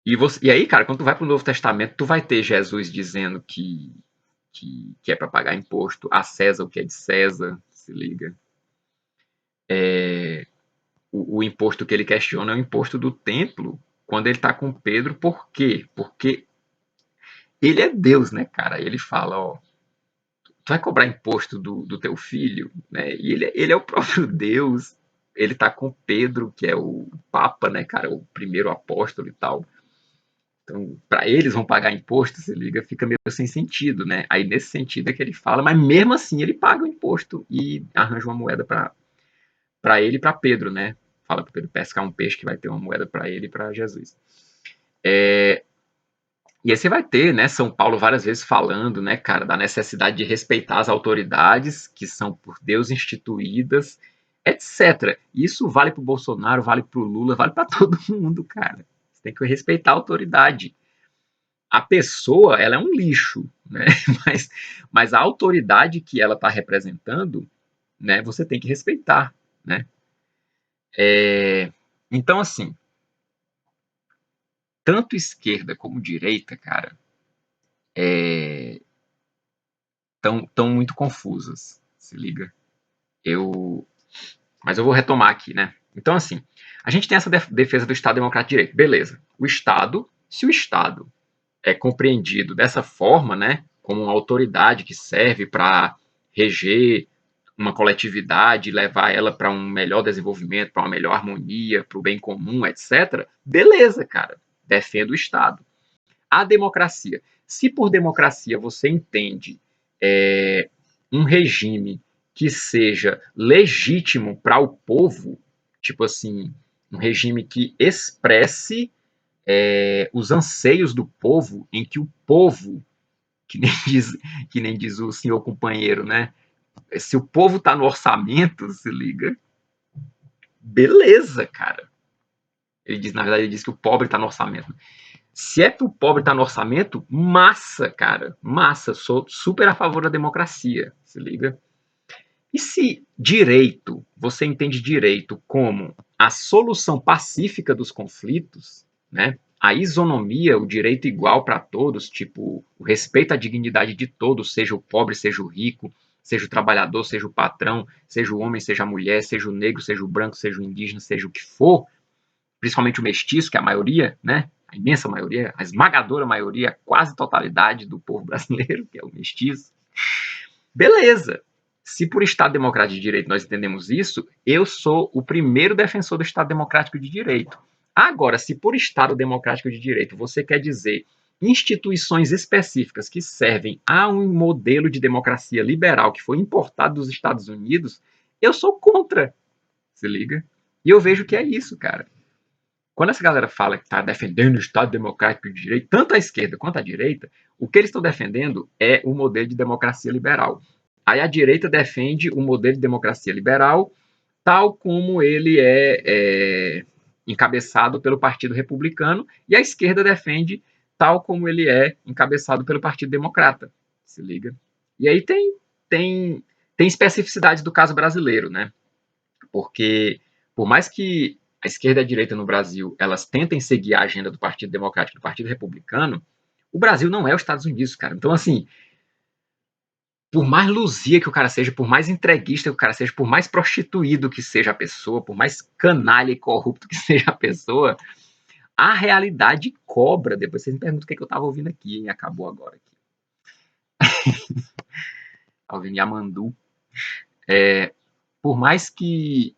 e aí, cara, quando tu vai para o Novo Testamento, tu vai ter Jesus dizendo que é para pagar imposto a César o que é de César, se liga. O imposto que ele questiona é o imposto do templo, quando ele está com Pedro, por quê? Porque ele é Deus, né, cara? Ele fala, ó, tu vai cobrar imposto do teu filho, né? E ele é o próprio Deus. Ele tá com Pedro, que é o Papa, né, cara? O primeiro apóstolo e tal. Então, para eles vão pagar imposto, se liga, fica meio sem sentido, né? Aí nesse sentido é que ele fala, mas mesmo assim ele paga o imposto e arranja uma moeda para ele e para Pedro, né? Fala para Pedro pescar um peixe que vai ter uma moeda para ele e para Jesus. E aí você vai ter, né, São Paulo várias vezes falando, né, cara, da necessidade de respeitar as autoridades que são por Deus instituídas, etc. Isso vale para o Bolsonaro, vale para o Lula, vale para todo mundo, cara. Você tem que respeitar a autoridade. A pessoa, ela é um lixo, né? Mas, mas a autoridade que ela está representando, né, você tem que respeitar, né? Então, assim, tanto esquerda como direita, cara, estão muito confusas, se liga. Eu, mas eu vou retomar aqui, né? Então, assim, a gente tem essa defesa do Estado Democrático de Direito, beleza. O Estado, se o Estado é compreendido dessa forma, né, como uma autoridade que serve para reger uma coletividade, levar ela para um melhor desenvolvimento, para uma melhor harmonia, para o bem comum, etc. Beleza, cara, defendo o Estado. A democracia. Se por democracia você entende um regime que seja legítimo para o povo, tipo assim, um regime que expresse os anseios do povo, em que o povo, que nem diz, que nem diz o senhor companheiro, né? Se o povo está no orçamento, se liga, beleza, cara. Ele diz, na verdade, ele diz que o pobre está no orçamento. Se é para o pobre estar no orçamento, massa, cara, massa. Sou super a favor da democracia, se liga. E se direito, você entende direito como a solução pacífica dos conflitos, né? A isonomia, o direito igual para todos, tipo, o respeito à dignidade de todos, seja o pobre, seja o rico, seja o trabalhador, seja o patrão, seja o homem, seja a mulher, seja o negro, seja o branco, seja o indígena, seja o que for, principalmente o mestiço, que é a maioria, né? A imensa maioria, a esmagadora maioria, a quase totalidade do povo brasileiro, que é o mestiço. Beleza. Se por Estado Democrático de Direito nós entendemos isso, eu sou o primeiro defensor do Estado Democrático de Direito. Agora, se por Estado Democrático de Direito você quer dizer instituições específicas que servem a um modelo de democracia liberal que foi importado dos Estados Unidos, eu sou contra. Se liga? E eu vejo que é isso, cara. quando essa galera fala que está defendendo o Estado Democrático de Direito, tanto a esquerda quanto a direita, o que eles estão defendendo é o modelo de democracia liberal. Aí a direita defende o modelo de democracia liberal tal como ele é encabeçado pelo Partido Republicano, e a esquerda defende tal como ele é encabeçado pelo Partido Democrata. Se liga? E aí tem, tem especificidades do caso brasileiro, né? Porque, por mais que a esquerda e a direita no Brasil elas tentem seguir a agenda do Partido Democrático e do Partido Republicano, o Brasil não é os Estados Unidos, cara. Então, assim, por mais luzia que o cara seja, por mais entreguista que o cara seja, por mais prostituído que seja a pessoa, por mais canalha e corrupto que seja a pessoa, a realidade cobra. Depois vocês me perguntam o que, é que eu tava ouvindo aqui, e acabou agora aqui. Tá ouvindo Yamandu. Por mais que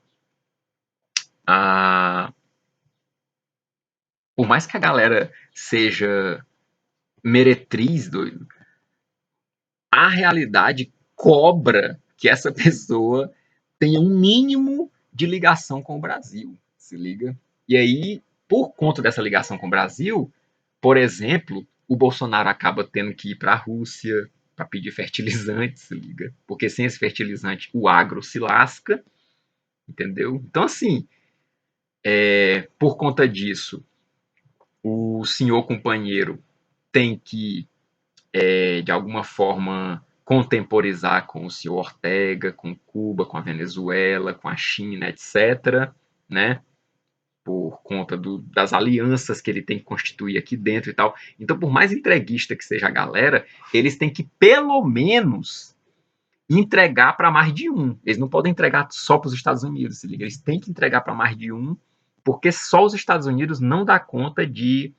a, por mais que a galera seja meretriz, doido, a realidade cobra que essa pessoa tenha um mínimo de ligação com o Brasil, se liga? E aí, por conta dessa ligação com o Brasil, por exemplo, o Bolsonaro acaba tendo que ir para a Rússia para pedir fertilizante, se liga? Porque sem esse fertilizante o agro se lasca, entendeu? Então, assim, por conta disso, o senhor companheiro tem que de alguma forma contemporizar com o senhor Ortega, com Cuba, com a Venezuela, com a China, etc., né? Por conta das alianças que ele tem que constituir aqui dentro e tal. Então, por mais entreguista que seja a galera, eles têm que, pelo menos, entregar para mais de um. Eles não podem entregar só para os Estados Unidos, se liga? Eles têm que entregar para mais de um, porque só os Estados Unidos não dá conta de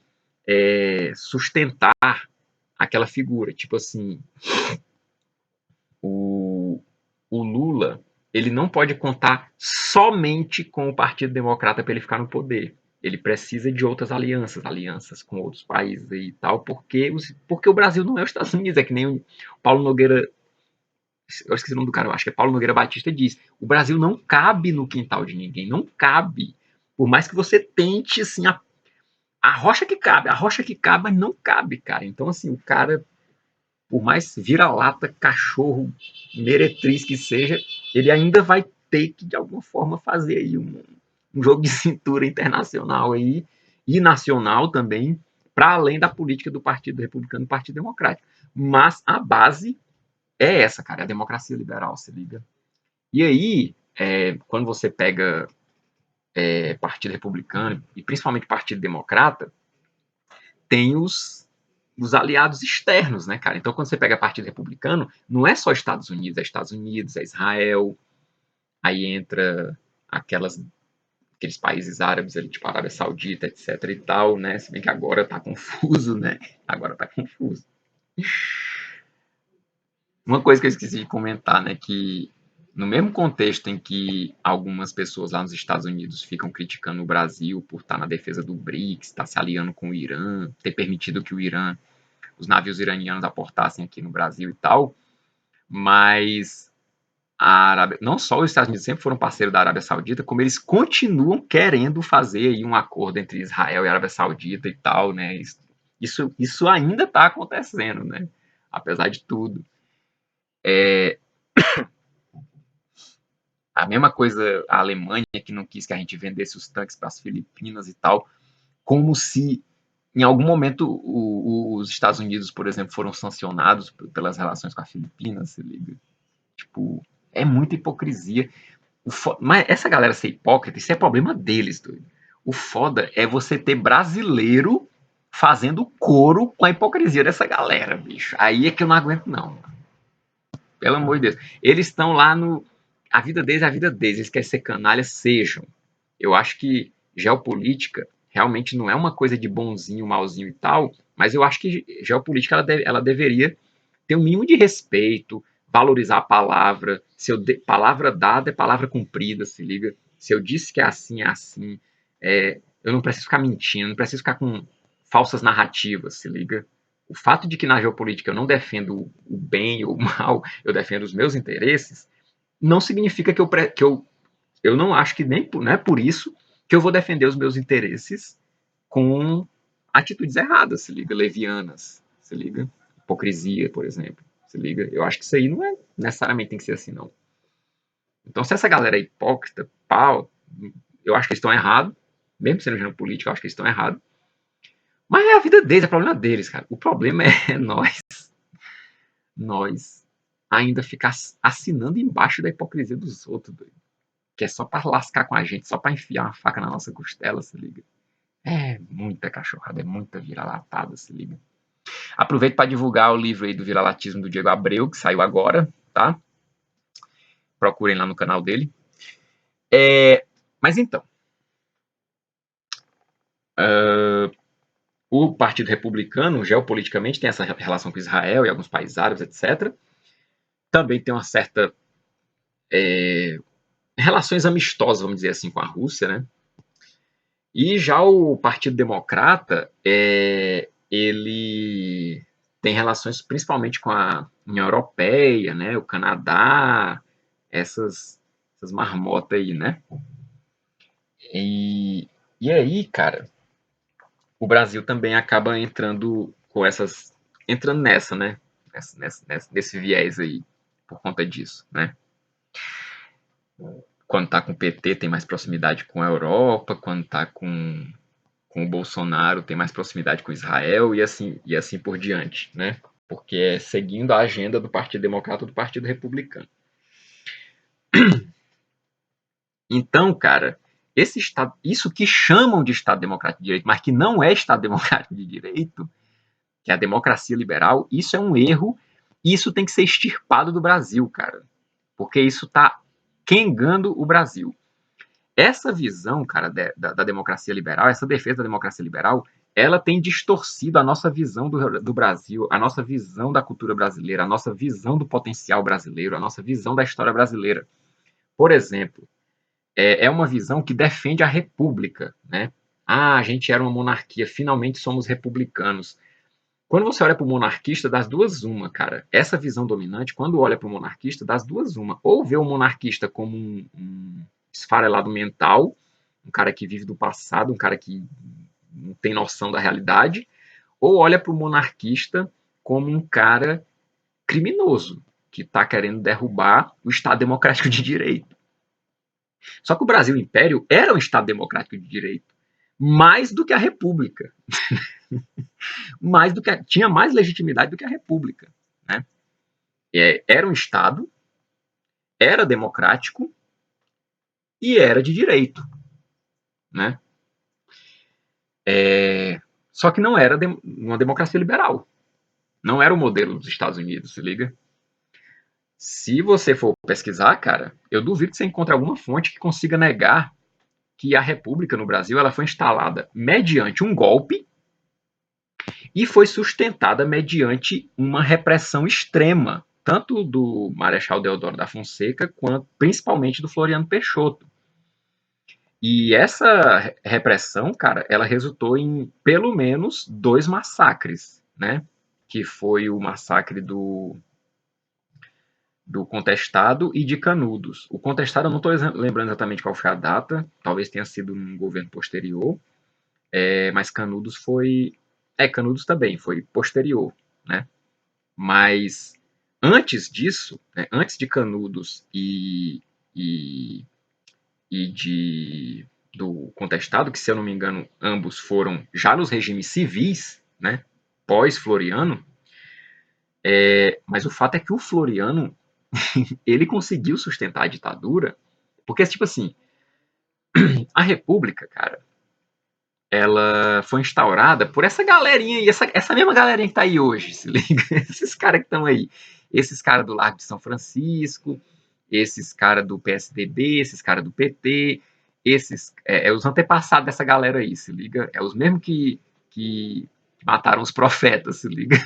sustentar aquela figura. Tipo assim, o, o Lula ele não pode contar somente com o Partido Democrata para ele ficar no poder. Ele precisa de outras alianças, alianças com outros países e tal, porque o Brasil não é os Estados Unidos, é que nem o Paulo Nogueira, eu esqueci o nome do cara, eu acho que é Paulo Nogueira Batista diz, o Brasil não cabe no quintal de ninguém, não cabe. Por mais que você tente, assim, a rocha que cabe, mas não cabe, cara. Então, assim, o cara por mais vira-lata, cachorro, meretriz que seja, ele ainda vai ter que, de alguma forma, fazer aí um jogo de cintura internacional aí, e nacional também, para além da política do Partido Republicano e do Partido Democrático. Mas a base é essa, cara, é a democracia liberal, se liga. E aí, quando você pega Partido Republicano e principalmente Partido Democrata, tem os aliados externos, né, cara? Então, quando você pega Partido Republicano, não é só Estados Unidos, é Israel, aí entra aqueles países árabes ali, tipo Arábia Saudita, etc e tal, né? Se bem que agora tá confuso, né? Agora tá confuso. Uma coisa que eu esqueci de comentar, né, que no mesmo contexto em que algumas pessoas lá nos Estados Unidos ficam criticando o Brasil por estar na defesa do BRICS, estar se aliando com o Irã, ter permitido que o Irã os navios iranianos aportassem aqui no Brasil e tal, mas a Arábia, não só os Estados Unidos sempre foram parceiros da Arábia Saudita, como eles continuam querendo fazer aí um acordo entre Israel e a Arábia Saudita e tal, né? Isso ainda está acontecendo, né? Apesar de tudo. A mesma coisa a Alemanha, que não quis que a gente vendesse os tanques para as Filipinas e tal, como se em algum momento os Estados Unidos, por exemplo, foram sancionados pelas relações com a Filipinas, se liga. Tipo, é muita hipocrisia. Mas essa galera ser hipócrita, isso é problema deles, doido. O foda é você ter brasileiro fazendo coro com a hipocrisia dessa galera, bicho. Aí é que eu não aguento, não. Pelo amor de Deus. Eles estão lá no. A vida deles é a vida deles. Eles querem ser canalha, sejam. Eu acho que geopolítica realmente não é uma coisa de bonzinho, malzinho e tal, mas eu acho que geopolítica ela deveria ter um mínimo de respeito, valorizar a palavra. Palavra dada é palavra cumprida, se liga. Se eu disse que é assim, é assim. Eu não preciso ficar mentindo, não preciso ficar com falsas narrativas, se liga. O fato de que na geopolítica eu não defendo o bem ou o mal, eu defendo os meus interesses, não significa que eu não acho que nem não é por isso que eu vou defender os meus interesses com atitudes erradas, se liga, levianas, se liga, hipocrisia, por exemplo, se liga. Eu acho que isso aí não é necessariamente tem que ser assim, não. Então, se essa galera é hipócrita, pau, eu acho que eles estão errados, mesmo sendo gênero político, eu acho que eles estão errados. Mas é a vida deles, é o problema deles, cara. O problema é nós ainda ficar assinando embaixo da hipocrisia dos outros, doido. Que é só pra lascar com a gente, só pra enfiar uma faca na nossa costela, se liga. É muita cachorrada, é muita vira-latada, se liga. Aproveito para divulgar o livro aí do Viralatismo do Diego Abreu, que saiu agora, tá? Procurem lá no canal dele. Mas então, o Partido Republicano, geopoliticamente, tem essa relação com Israel e alguns países árabes, etc. Também tem uma certa relações amistosas, vamos dizer assim, com a Rússia, né? E já o Partido Democrata, ele tem relações principalmente com a União Europeia, né? O Canadá, essas marmotas aí, né? E aí, cara, o Brasil também acaba entrando com essas. Entrando nessa, né? Nesse viés aí, por conta disso, né? Quando tá com o PT tem mais proximidade com a Europa, quando tá com o Bolsonaro tem mais proximidade com Israel e assim por diante, né? Porque é seguindo a agenda do Partido Democrata ou do Partido Republicano. Então, cara, esse estado, isso que chamam de Estado Democrático de Direito, mas que não é Estado Democrático de Direito, que é a democracia liberal, isso é um erro e isso tem que ser extirpado do Brasil, cara. Porque isso está quengando o Brasil. Essa visão, cara, da democracia liberal, essa defesa da democracia liberal, ela tem distorcido a nossa visão do Brasil, a nossa visão da cultura brasileira, a nossa visão do potencial brasileiro, a nossa visão da história brasileira. Por exemplo, é uma visão que defende a república, né? Ah, a gente era uma monarquia, finalmente somos republicanos. Quando você olha para o monarquista, das duas uma, cara. Essa visão dominante, quando olha para o monarquista, das duas uma. Ou vê o monarquista como um esfarelado mental, um cara que vive do passado, um cara que não tem noção da realidade, ou olha para o monarquista como um cara criminoso, que está querendo derrubar o Estado Democrático de Direito. Só que o Brasil Império era um Estado Democrático de Direito, mais do que a República. Tinha mais legitimidade do que a República. Né? Era um Estado, era democrático e era de direito. Né? Só que não era uma democracia liberal. Não era o modelo dos Estados Unidos, se liga? Se você for pesquisar, cara, eu duvido que você encontre alguma fonte que consiga negar que a República no Brasil ela foi instalada mediante um golpe e foi sustentada mediante uma repressão extrema, tanto do Marechal Deodoro da Fonseca, quanto principalmente do Floriano Peixoto. E essa repressão, cara, ela resultou em pelo menos 2 massacres, né? Que foi o massacre do Contestado e de Canudos. O Contestado eu não estou lembrando exatamente qual foi a data, talvez tenha sido num governo posterior, mas Canudos foi... Canudos também foi posterior, né? Mas antes disso, né, antes de Canudos e do Contestado, que se eu não me engano ambos foram já nos regimes civis, né, pós-Floriano, mas o fato é que o Floriano ele conseguiu sustentar a ditadura, porque tipo assim, a República, cara, ela foi instaurada por essa galerinha aí, essa mesma galerinha que tá aí hoje, se liga? Esses caras que estão aí. Esses caras do Largo de São Francisco, esses caras do PSDB, esses caras do PT, os antepassados dessa galera aí, se liga? É os mesmos que mataram os profetas, se liga?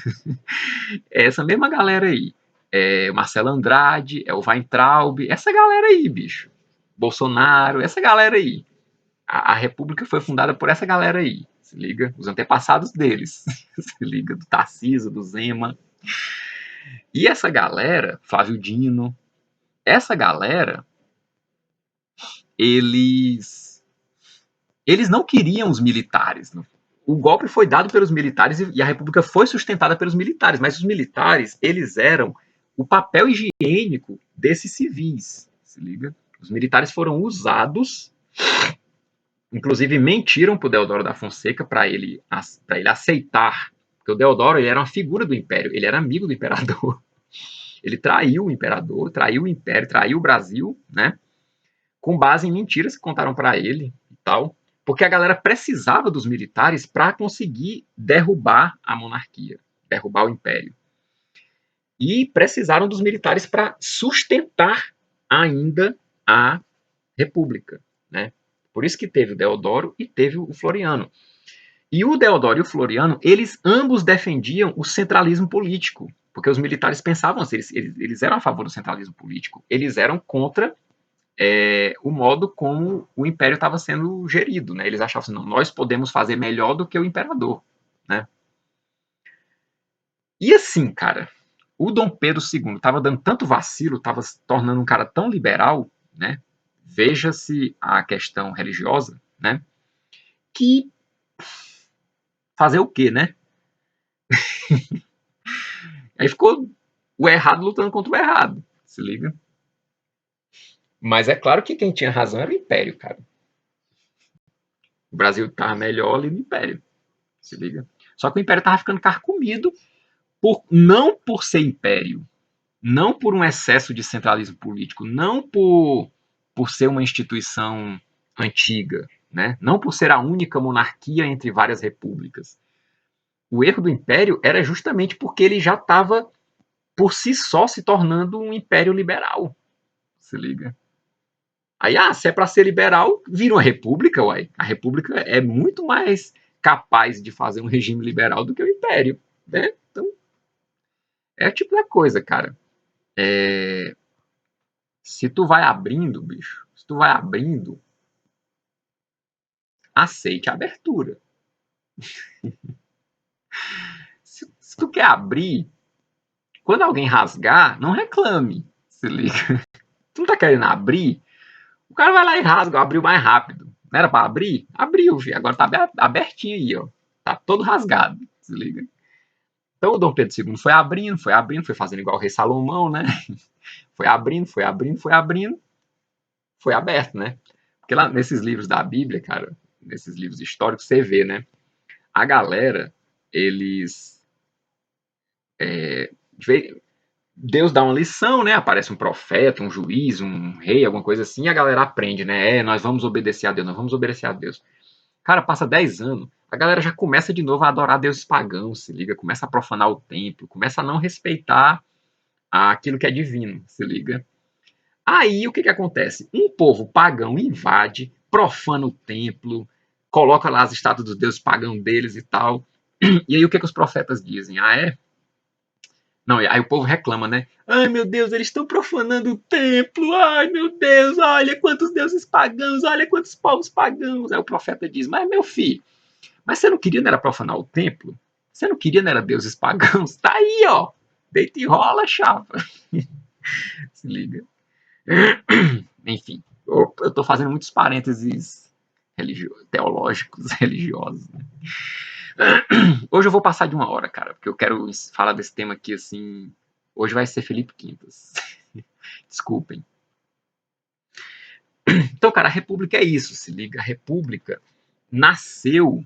É essa mesma galera aí. É o Marcelo Andrade, é o Weintraub, essa galera aí, bicho. Bolsonaro, essa galera aí. A República foi fundada por essa galera aí, se liga? Os antepassados deles, se liga? Do Tarcísio, do Zema. E essa galera, Flávio Dino, essa galera, eles Eles não queriam os militares. O golpe foi dado pelos militares e a república foi sustentada pelos militares, mas os militares, eles eram o papel higiênico desses civis, se liga? Os militares foram usados, inclusive mentiram para o Deodoro da Fonseca para ele aceitar, porque o Deodoro ele era uma figura do império, ele era amigo do imperador. Ele traiu o imperador, traiu o império, traiu o Brasil, né? Com base em mentiras que contaram para ele e tal, porque a galera precisava dos militares para conseguir derrubar a monarquia, derrubar o império. E precisaram dos militares para sustentar ainda a república, né? Por isso que teve o Deodoro e teve o Floriano. E o Deodoro e o Floriano, eles ambos defendiam o centralismo político, porque os militares pensavam assim, eles eram a favor do centralismo político, eles eram contra o modo como o império estava sendo gerido, né? Eles achavam assim, não, nós podemos fazer melhor do que o imperador, né? E assim, cara, o Dom Pedro II estava dando tanto vacilo, estava se tornando um cara tão liberal, né? Veja-se a questão religiosa, né? Que fazer o quê, né? Aí ficou o errado lutando contra o errado, se liga? Mas é claro que quem tinha razão era o Império, cara. O Brasil estava melhor ali no Império, se liga? Só que o Império estava ficando carcomido não por ser Império, não por um excesso de centralismo político, não por ser uma instituição antiga, né? Não por ser a única monarquia entre várias repúblicas. O erro do Império era justamente porque ele já estava por si só se tornando um império liberal, se liga? Aí, se é para ser liberal, vira uma república, uai. A república é muito mais capaz de fazer um regime liberal do que o império, né? Então, é o tipo da coisa, cara. Se tu vai abrindo, bicho, se tu vai abrindo, aceite a abertura. Se tu quer abrir, quando alguém rasgar, não reclame, se liga. Tu não tá querendo abrir, o cara vai lá e rasga, abriu mais rápido. Não era pra abrir? Abriu, filho. Agora tá abertinho aí, ó. Tá todo rasgado, se liga. Então o Dom Pedro II foi abrindo, foi fazendo igual o rei Salomão, né? Foi abrindo, foi abrindo, foi abrindo, foi aberto, né? Porque lá nesses livros da Bíblia, cara, nesses livros históricos, você vê, né? A galera, eles. Deus dá uma lição, né? Aparece um profeta, um juiz, um rei, alguma coisa assim, e a galera aprende, né? Nós vamos obedecer a Deus, nós vamos obedecer a Deus. Cara, passa 10 anos, a galera já começa de novo a adorar deuses pagãos, se liga? Começa a profanar o templo, começa a não respeitar aquilo que é divino, se liga? Aí o que, que acontece? Um povo pagão invade, profana o templo, coloca lá as estátuas dos deuses pagãos deles e tal. E aí o que, que os profetas dizem? Não, aí o povo reclama, né? Ai meu Deus, eles estão profanando o templo. Ai meu Deus, olha quantos deuses pagãos, olha quantos povos pagãos. Aí o profeta diz: Mas meu filho, mas você não queria não era profanar o templo? Você não queria não era deuses pagãos? Tá aí, ó. Deita e rola, chapa. Se liga. Enfim, eu tô fazendo muitos parênteses teológicos, religiosos. Né? Hoje eu vou passar de 1 hora, cara, porque eu quero falar desse tema aqui, assim. Hoje vai ser Felipe Quintas. Desculpem. Então, cara, a República é isso, se liga. A República nasceu,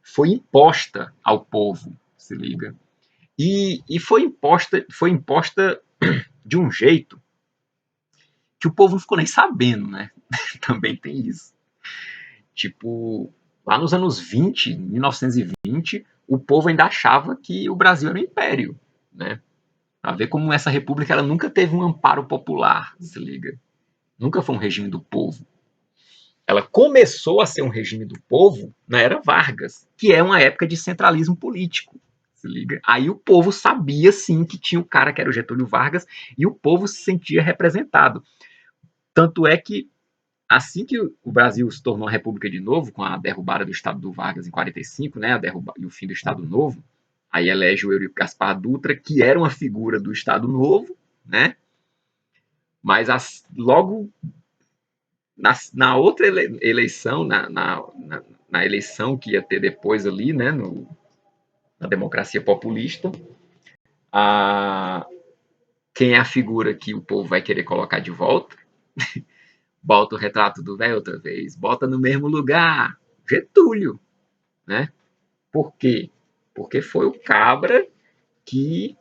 foi imposta ao povo, se liga. E foi imposta de um jeito que o povo não ficou nem sabendo, né? Também tem isso. Tipo, lá nos anos 20, 1920, o povo ainda achava que o Brasil era um império, né? Pra ver como essa república ela nunca teve um amparo popular, se liga. Nunca foi um regime do povo. Ela começou a ser um regime do povo na era Vargas, que é uma época de centralismo político, se liga. Aí o povo sabia sim que tinha o cara que era o Getúlio Vargas e o povo se sentia representado. Tanto é que assim que o Brasil se tornou uma república de novo, com a derrubada do Estado do Vargas em 45, né, e o fim do Estado Novo, aí elege o Eurico Gaspar Dutra, que era uma figura do Estado Novo, né, mas logo na outra eleição, na eleição que ia ter depois ali, né, na democracia populista, a, quem é a figura que o povo vai querer colocar de volta? Bota o retrato do velho outra vez, bota no mesmo lugar, Getúlio, né? Por quê? Porque foi o cabra que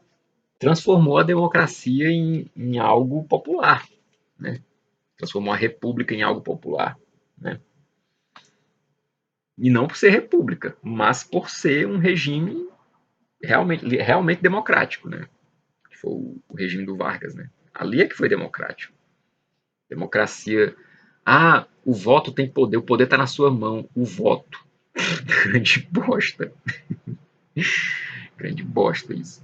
transformou a democracia em algo popular, né? Transformou a república em algo popular, né? E não por ser república, mas por ser um regime realmente democrático, né? Que foi o regime do Vargas, né? Ali é que foi democrático. Democracia. Ah, o voto tem poder, o poder está na sua mão. O voto. Grande bosta. Grande bosta isso.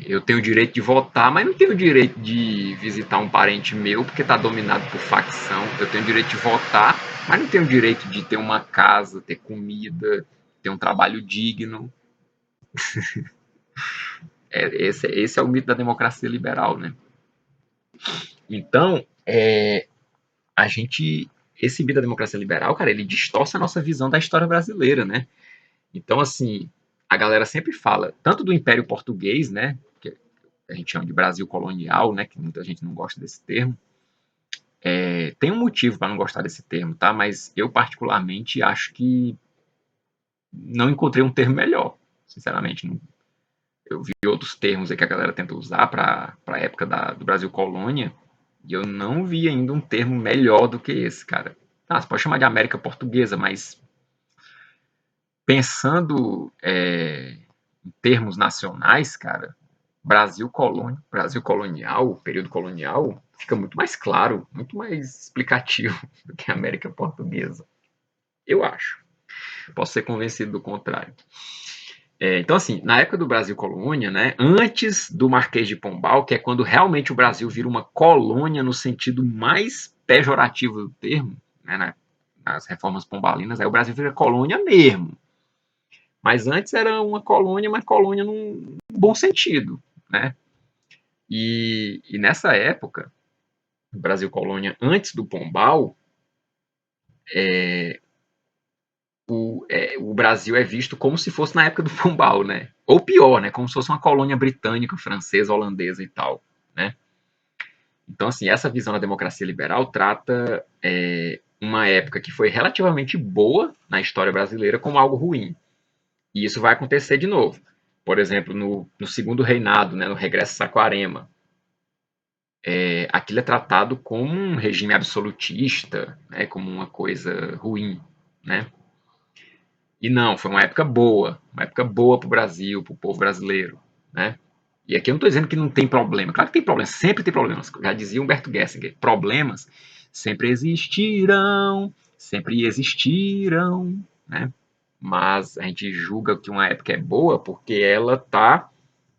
Eu tenho o direito de votar, mas não tenho o direito de visitar um parente meu porque está dominado por facção. Eu tenho o direito de votar, mas não tenho o direito de ter uma casa, ter comida, ter um trabalho digno. Esse é o mito da democracia liberal, né? Então, a gente, esse mito da democracia liberal, cara, ele distorce a nossa visão da história brasileira, né? Então, assim, a galera sempre fala, tanto do Império Português, né? Que a gente chama de Brasil colonial, né? Que muita gente não gosta desse termo. Tem um motivo para não gostar desse termo, tá? Mas eu, particularmente, acho que não encontrei um termo melhor, sinceramente. Eu vi outros termos aí que a galera tenta usar para a época do Brasil colônia, e eu não vi ainda um termo melhor do que esse, cara. Você pode chamar de América Portuguesa, mas pensando em termos nacionais, cara, Brasil colonial, período colonial, fica muito mais claro, muito mais explicativo do que a América Portuguesa. Eu acho. Posso ser convencido do contrário. Então, assim, na época do Brasil colônia, né, antes do Marquês de Pombal, que é quando realmente o Brasil vira uma colônia no sentido mais pejorativo do termo, né, nas reformas pombalinas, aí o Brasil vira colônia mesmo. Mas antes era uma colônia, mas colônia num bom sentido, né? E nessa época, Brasil colônia antes do Pombal, o Brasil é visto como se fosse na época do Pombal, né? Ou pior, né? Como se fosse uma colônia britânica, francesa, holandesa e tal, né? Então, assim, essa visão da democracia liberal trata uma época que foi relativamente boa na história brasileira como algo ruim. E isso vai acontecer de novo. Por exemplo, no segundo reinado, né, no Regresso Saquarema, aquilo é tratado como um regime absolutista, né, como uma coisa ruim, né? E não, foi uma época boa para o Brasil, para o povo brasileiro, né? E aqui eu não estou dizendo que não tem problema, claro que tem problema, sempre tem problemas. Já dizia Humberto Gessinger, problemas sempre existiram, né? Mas a gente julga que uma época é boa porque ela está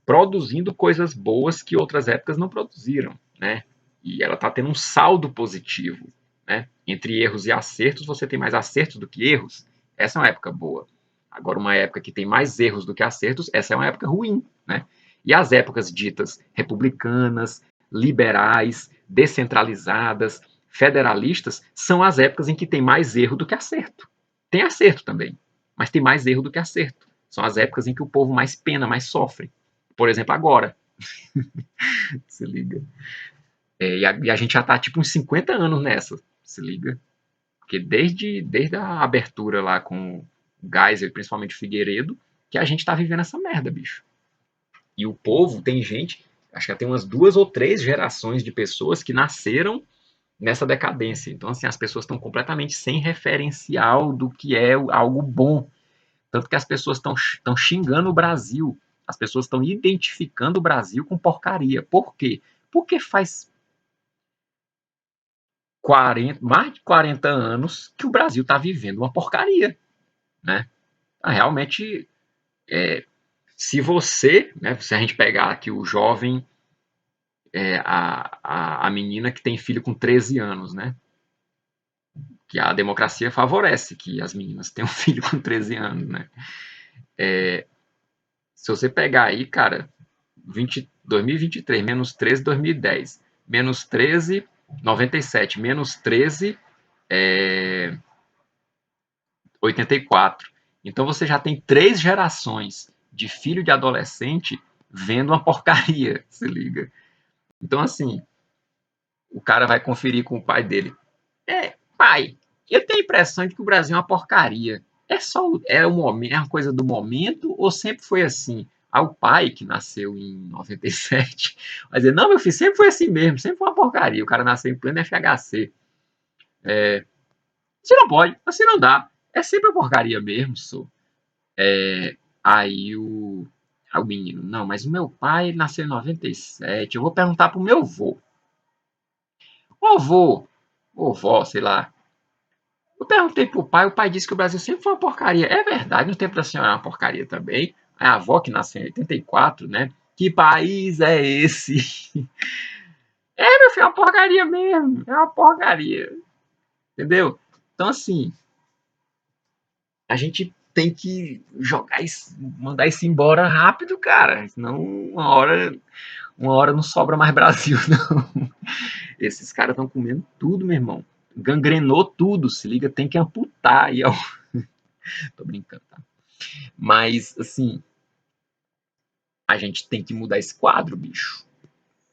produzindo coisas boas que outras épocas não produziram, né? E ela está tendo um saldo positivo, né? Entre erros e acertos, você tem mais acertos do que erros. Essa é uma época boa. Agora, uma época que tem mais erros do que acertos, essa é uma época ruim, né? E as épocas ditas republicanas, liberais, descentralizadas, federalistas, são as épocas em que tem mais erro do que acerto. Tem acerto também, mas tem mais erro do que acerto. São as épocas em que o povo mais pena, mais sofre. Por exemplo, agora. Se liga. E a gente já tá tipo uns 50 anos nessa. Se liga. Porque desde a abertura lá com o Geisel, principalmente o Figueiredo, que a gente tá vivendo essa merda, bicho. E o povo, tem gente, acho que tem umas 2 ou 3 gerações de pessoas que nasceram nessa decadência. Então, assim, as pessoas estão completamente sem referencial do que é algo bom. Tanto que as pessoas estão xingando o Brasil. As pessoas estão identificando o Brasil com porcaria. Por quê? Porque faz mais de 40 anos que o Brasil está vivendo uma porcaria. Né? Realmente, se você, né, se a gente pegar aqui o jovem, a menina que tem filho com 13 anos, né? Que a democracia favorece que as meninas tenham filho com 13 anos, né? Se você pegar aí, cara, 2023 menos 13, 2010, menos 13 97 menos 13 é 84. Então você já tem 3 gerações de filho de adolescente vendo uma porcaria, se liga. Então, assim, o cara vai conferir com o pai dele. Pai, eu tenho a impressão de que o Brasil é uma porcaria. É uma coisa do momento ou sempre foi assim? Aí o pai, que nasceu em 97, vai dizer, não, meu filho, sempre foi assim mesmo, sempre foi uma porcaria. O cara nasceu em pleno FHC. Você não pode, assim não dá. É sempre uma porcaria mesmo, sou. Aí o menino, não, mas o meu pai nasceu em 97. Eu vou perguntar pro meu avô. Ô avô, ou vó, sei lá. Eu perguntei pro pai, o pai disse que o Brasil sempre foi uma porcaria. É verdade, no tempo da senhora é uma porcaria também. A avó que nasceu em 84, né? Que país é esse? É, meu filho, é uma porcaria mesmo. É uma porcaria. Entendeu? Então, assim, a gente tem que jogar isso, mandar isso embora rápido, cara. Senão, uma hora não sobra mais Brasil, não. Esses caras estão comendo tudo, meu irmão. Gangrenou tudo, se liga, tem que amputar aí, ó. Tô brincando, tá? Mas, assim, a gente tem que mudar esse quadro, bicho.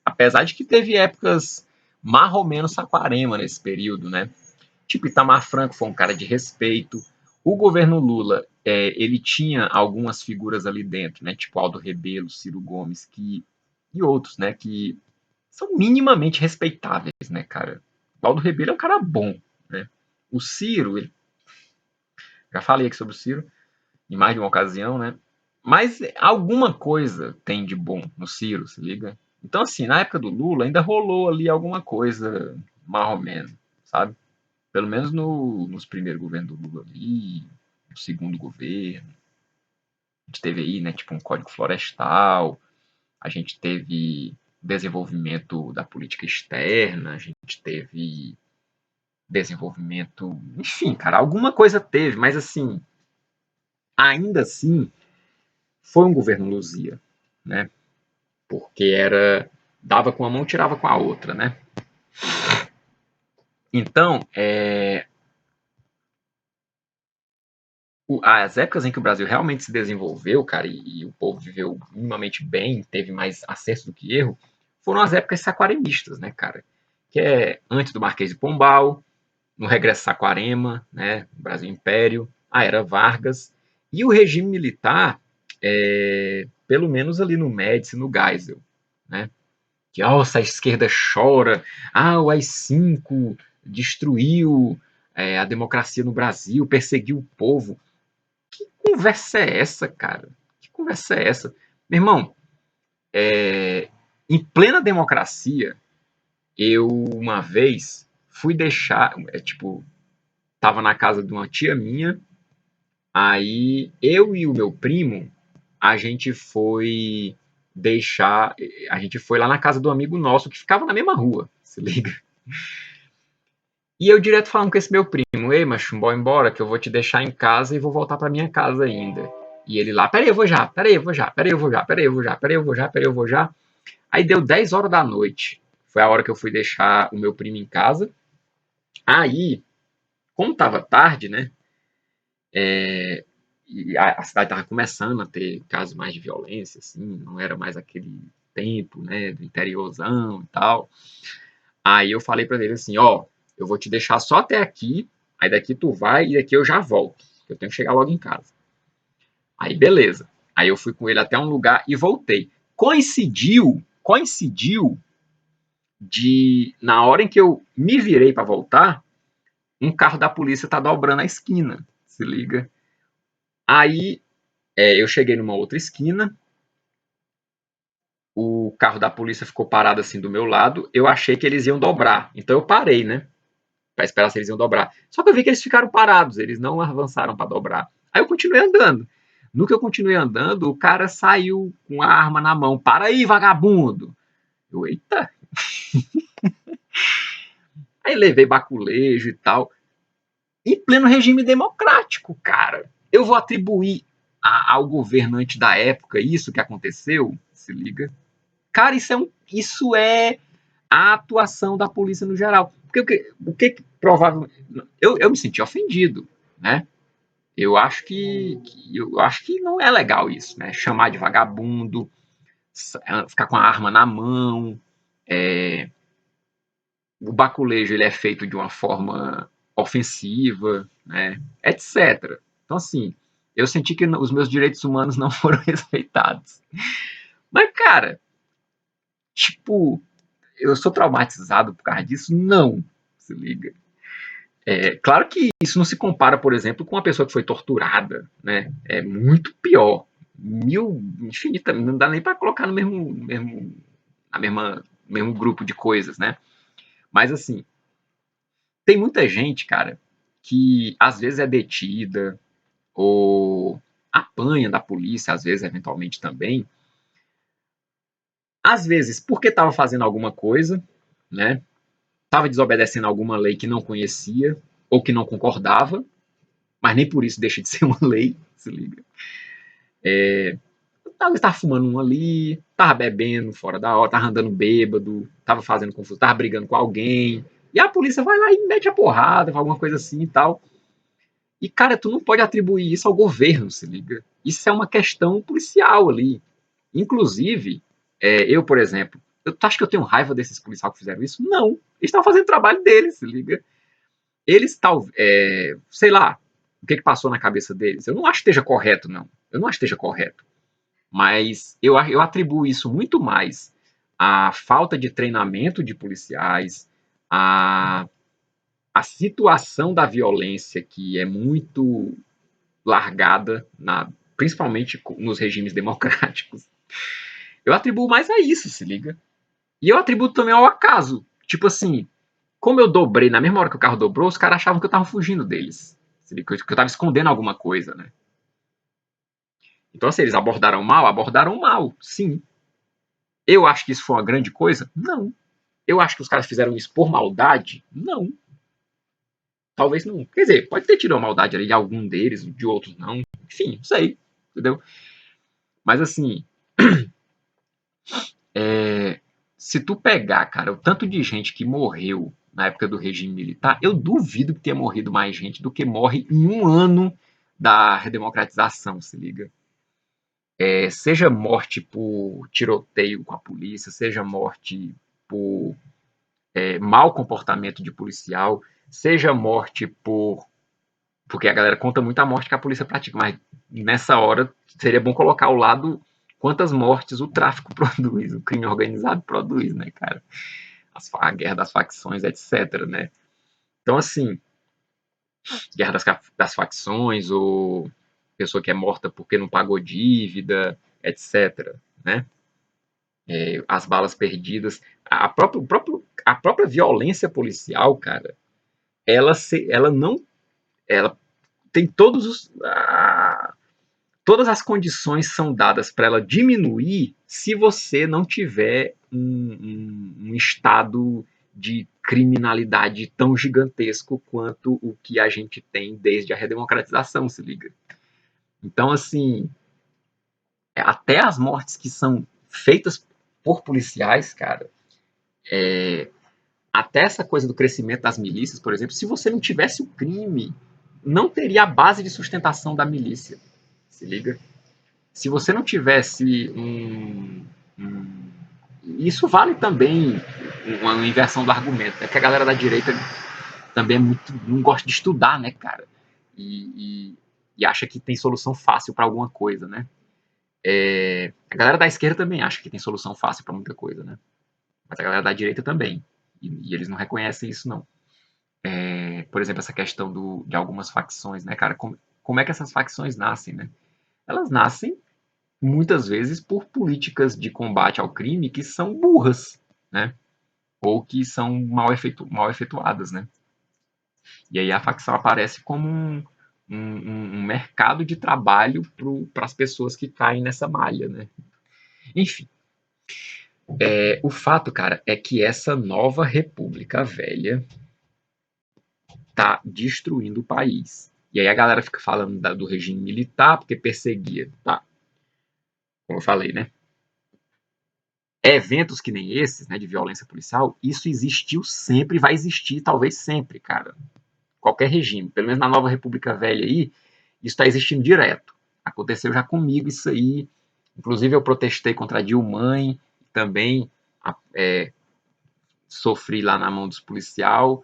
Apesar de que teve épocas mais ou menos Saquarema nesse período, né? Tipo, Itamar Franco foi um cara de respeito. O governo Lula, ele tinha algumas figuras ali dentro, né? Tipo Aldo Rebelo, Ciro Gomes, e outros, né? Que são minimamente respeitáveis, né, cara? O Aldo Rebelo é um cara bom, né? O Ciro, já falei aqui sobre o Ciro, em mais de uma ocasião, né? Mas alguma coisa tem de bom no Ciro, se liga? Então, assim, na época do Lula ainda rolou ali alguma coisa, mais ou menos, sabe? Pelo menos nos primeiros governos do Lula ali, no segundo governo. A gente teve aí, né, tipo, um código florestal, a gente teve desenvolvimento da política externa, a gente teve desenvolvimento, enfim, cara, alguma coisa teve, mas assim, ainda assim, foi um governo Luzia, né? Porque era dava com uma mão, tirava com a outra, né? Então, as épocas em que o Brasil realmente se desenvolveu, cara, e o povo viveu minimamente bem, teve mais acerto do que erro, foram as épocas saquaremistas, né, cara? Que é antes do Marquês de Pombal, no Regresso Saquarema, né, Brasil Império, a Era Vargas, e o regime militar, pelo menos ali no Médici, no Geisel, né? Que, nossa, a esquerda chora, o AI-5 destruiu a democracia no Brasil, perseguiu o povo. Que conversa é essa, cara? Que conversa é essa? Meu irmão, em plena democracia, eu uma vez fui deixar, tipo, tava na casa de uma tia minha, aí eu e o meu primo, a gente foi deixar, a gente foi lá na casa do amigo nosso que ficava na mesma rua, se liga. E eu direto falando com esse meu primo, ei, macho, bora embora, que eu vou te deixar em casa e vou voltar pra minha casa ainda. E ele lá, peraí, eu vou já, peraí, eu vou já, peraí, eu vou já, peraí, eu vou já, peraí, eu vou já, peraí, eu vou já. Aí deu 10 horas da noite. Foi a hora que eu fui deixar o meu primo em casa. Aí, como tava tarde, né? E a cidade tava começando a ter casos mais de violência, assim, não era mais aquele tempo, né, do interiorzão e tal. Aí eu falei pra ele assim, ó, eu vou te deixar só até aqui, aí daqui tu vai e daqui eu já volto. Eu tenho que chegar logo em casa. Aí beleza. Aí eu fui com ele até um lugar e voltei. Coincidiu de na hora em que eu me virei para voltar, um carro da polícia tá dobrando a esquina. Se liga. Aí eu cheguei numa outra esquina, o carro da polícia ficou parado assim do meu lado, eu achei que eles iam dobrar. Então eu parei, né? Para esperar se eles iam dobrar. Só que eu vi que eles ficaram parados, eles não avançaram para dobrar. Aí eu continuei andando. No que eu continuei andando, o cara saiu com a arma na mão. Para aí, vagabundo! Eu, eita! Aí levei baculejo e tal. Em pleno regime democrático, cara. Eu vou atribuir ao governante da época isso que aconteceu? Se liga. Cara, isso é a atuação da polícia no geral. Porque o que provavelmente. Eu me senti ofendido, né? Eu acho que não é legal isso, né? Chamar de vagabundo, ficar com a arma na mão. É, o baculejo ele é feito de uma forma ofensiva, né? Etc. Então, assim, eu senti que os meus direitos humanos não foram respeitados. Mas, cara, tipo, eu sou traumatizado por causa disso? Não, se liga. Claro que isso não se compara, por exemplo, com uma pessoa que foi torturada, né? É muito pior. Infinita, não dá nem para colocar no mesmo grupo de coisas, né? Mas assim, tem muita gente, cara, que às vezes é detida ou apanha da polícia, às vezes, eventualmente também, às vezes porque estava fazendo alguma coisa, né? Estava desobedecendo alguma lei que não conhecia ou que não concordava, mas nem por isso deixa de ser uma lei, se liga. Talvez estava fumando um ali, estava bebendo fora da hora, estava andando bêbado, estava fazendo confusão, estava brigando com alguém, e a polícia vai lá e mete a porrada, alguma coisa assim e tal. E, cara, tu não pode atribuir isso ao governo, se liga. Isso é uma questão policial ali. Inclusive, eu, por exemplo, tu acha que eu tenho raiva desses policiais que fizeram isso? Não. Eles estavam fazendo o trabalho deles, se liga. Eles, sei lá, o que passou na cabeça deles. Eu não acho que esteja correto, não. Eu não acho que esteja correto. Mas eu atribuo isso muito mais à falta de treinamento de policiais, à, à situação da violência que é muito largada, principalmente nos regimes democráticos. Eu atribuo mais a isso, se liga. E eu atribuo também ao acaso. Tipo assim, como eu dobrei na mesma hora que o carro dobrou, os caras achavam que eu tava fugindo deles. Que eu tava escondendo alguma coisa, né? Então, assim, eles abordaram mal, sim. Eu acho que isso foi uma grande coisa? Não. Eu acho que os caras fizeram isso por maldade? Não. Talvez não. Quer dizer, pode ter tido a maldade ali de algum deles, de outros não. Enfim, não sei. Entendeu? Mas assim, se tu pegar, cara, o tanto de gente que morreu na época do regime militar, eu duvido que tenha morrido mais gente do que morre em um ano da redemocratização, se liga. Seja morte por tiroteio com a polícia, seja morte por mau comportamento de policial, seja morte porque a galera conta muito a morte que a polícia pratica, mas nessa hora seria bom colocar ao lado quantas mortes o tráfico produz, o crime organizado produz, né, cara? A guerra das facções, etc, né? Então, assim, guerra das facções, ou pessoa que é morta porque não pagou dívida, etc, né? As balas perdidas, a própria violência policial, cara, ela não, ela tem todas as condições são dadas para ela diminuir se você não tiver um estado de criminalidade tão gigantesco quanto o que a gente tem desde a redemocratização, se liga. Então, assim, até as mortes que são feitas por policiais, cara, até essa coisa do crescimento das milícias, por exemplo, se você não tivesse o crime, não teria a base de sustentação da milícia, se liga. Se você não tivesse isso vale também uma inversão do argumento, é que a galera da direita também não gosta de estudar, né, cara? E, e, e acha que tem solução fácil para alguma coisa, né? A galera da esquerda também acha que tem solução fácil para muita coisa, né? Mas a galera da direita também. E eles não reconhecem isso, não. Por exemplo, essa questão de algumas facções, né, cara? Como é que essas facções nascem, né? Elas nascem muitas vezes por políticas de combate ao crime que são burras, né? Ou que são mal efetuadas, né? E aí a facção aparece como um mercado de trabalho para as pessoas que caem nessa malha, né? Enfim, o fato, cara, é que essa nova república velha tá destruindo o país. E aí a galera fica falando do regime militar porque perseguia, tá? Como eu falei, né? eventos que nem esses, né, de violência policial, isso existiu sempre e vai existir talvez sempre, cara. Qualquer regime, pelo menos na nova República Velha aí, isso está existindo direto. Aconteceu já comigo isso aí. Inclusive eu protestei contra a Dilma, também sofri lá na mão dos policial.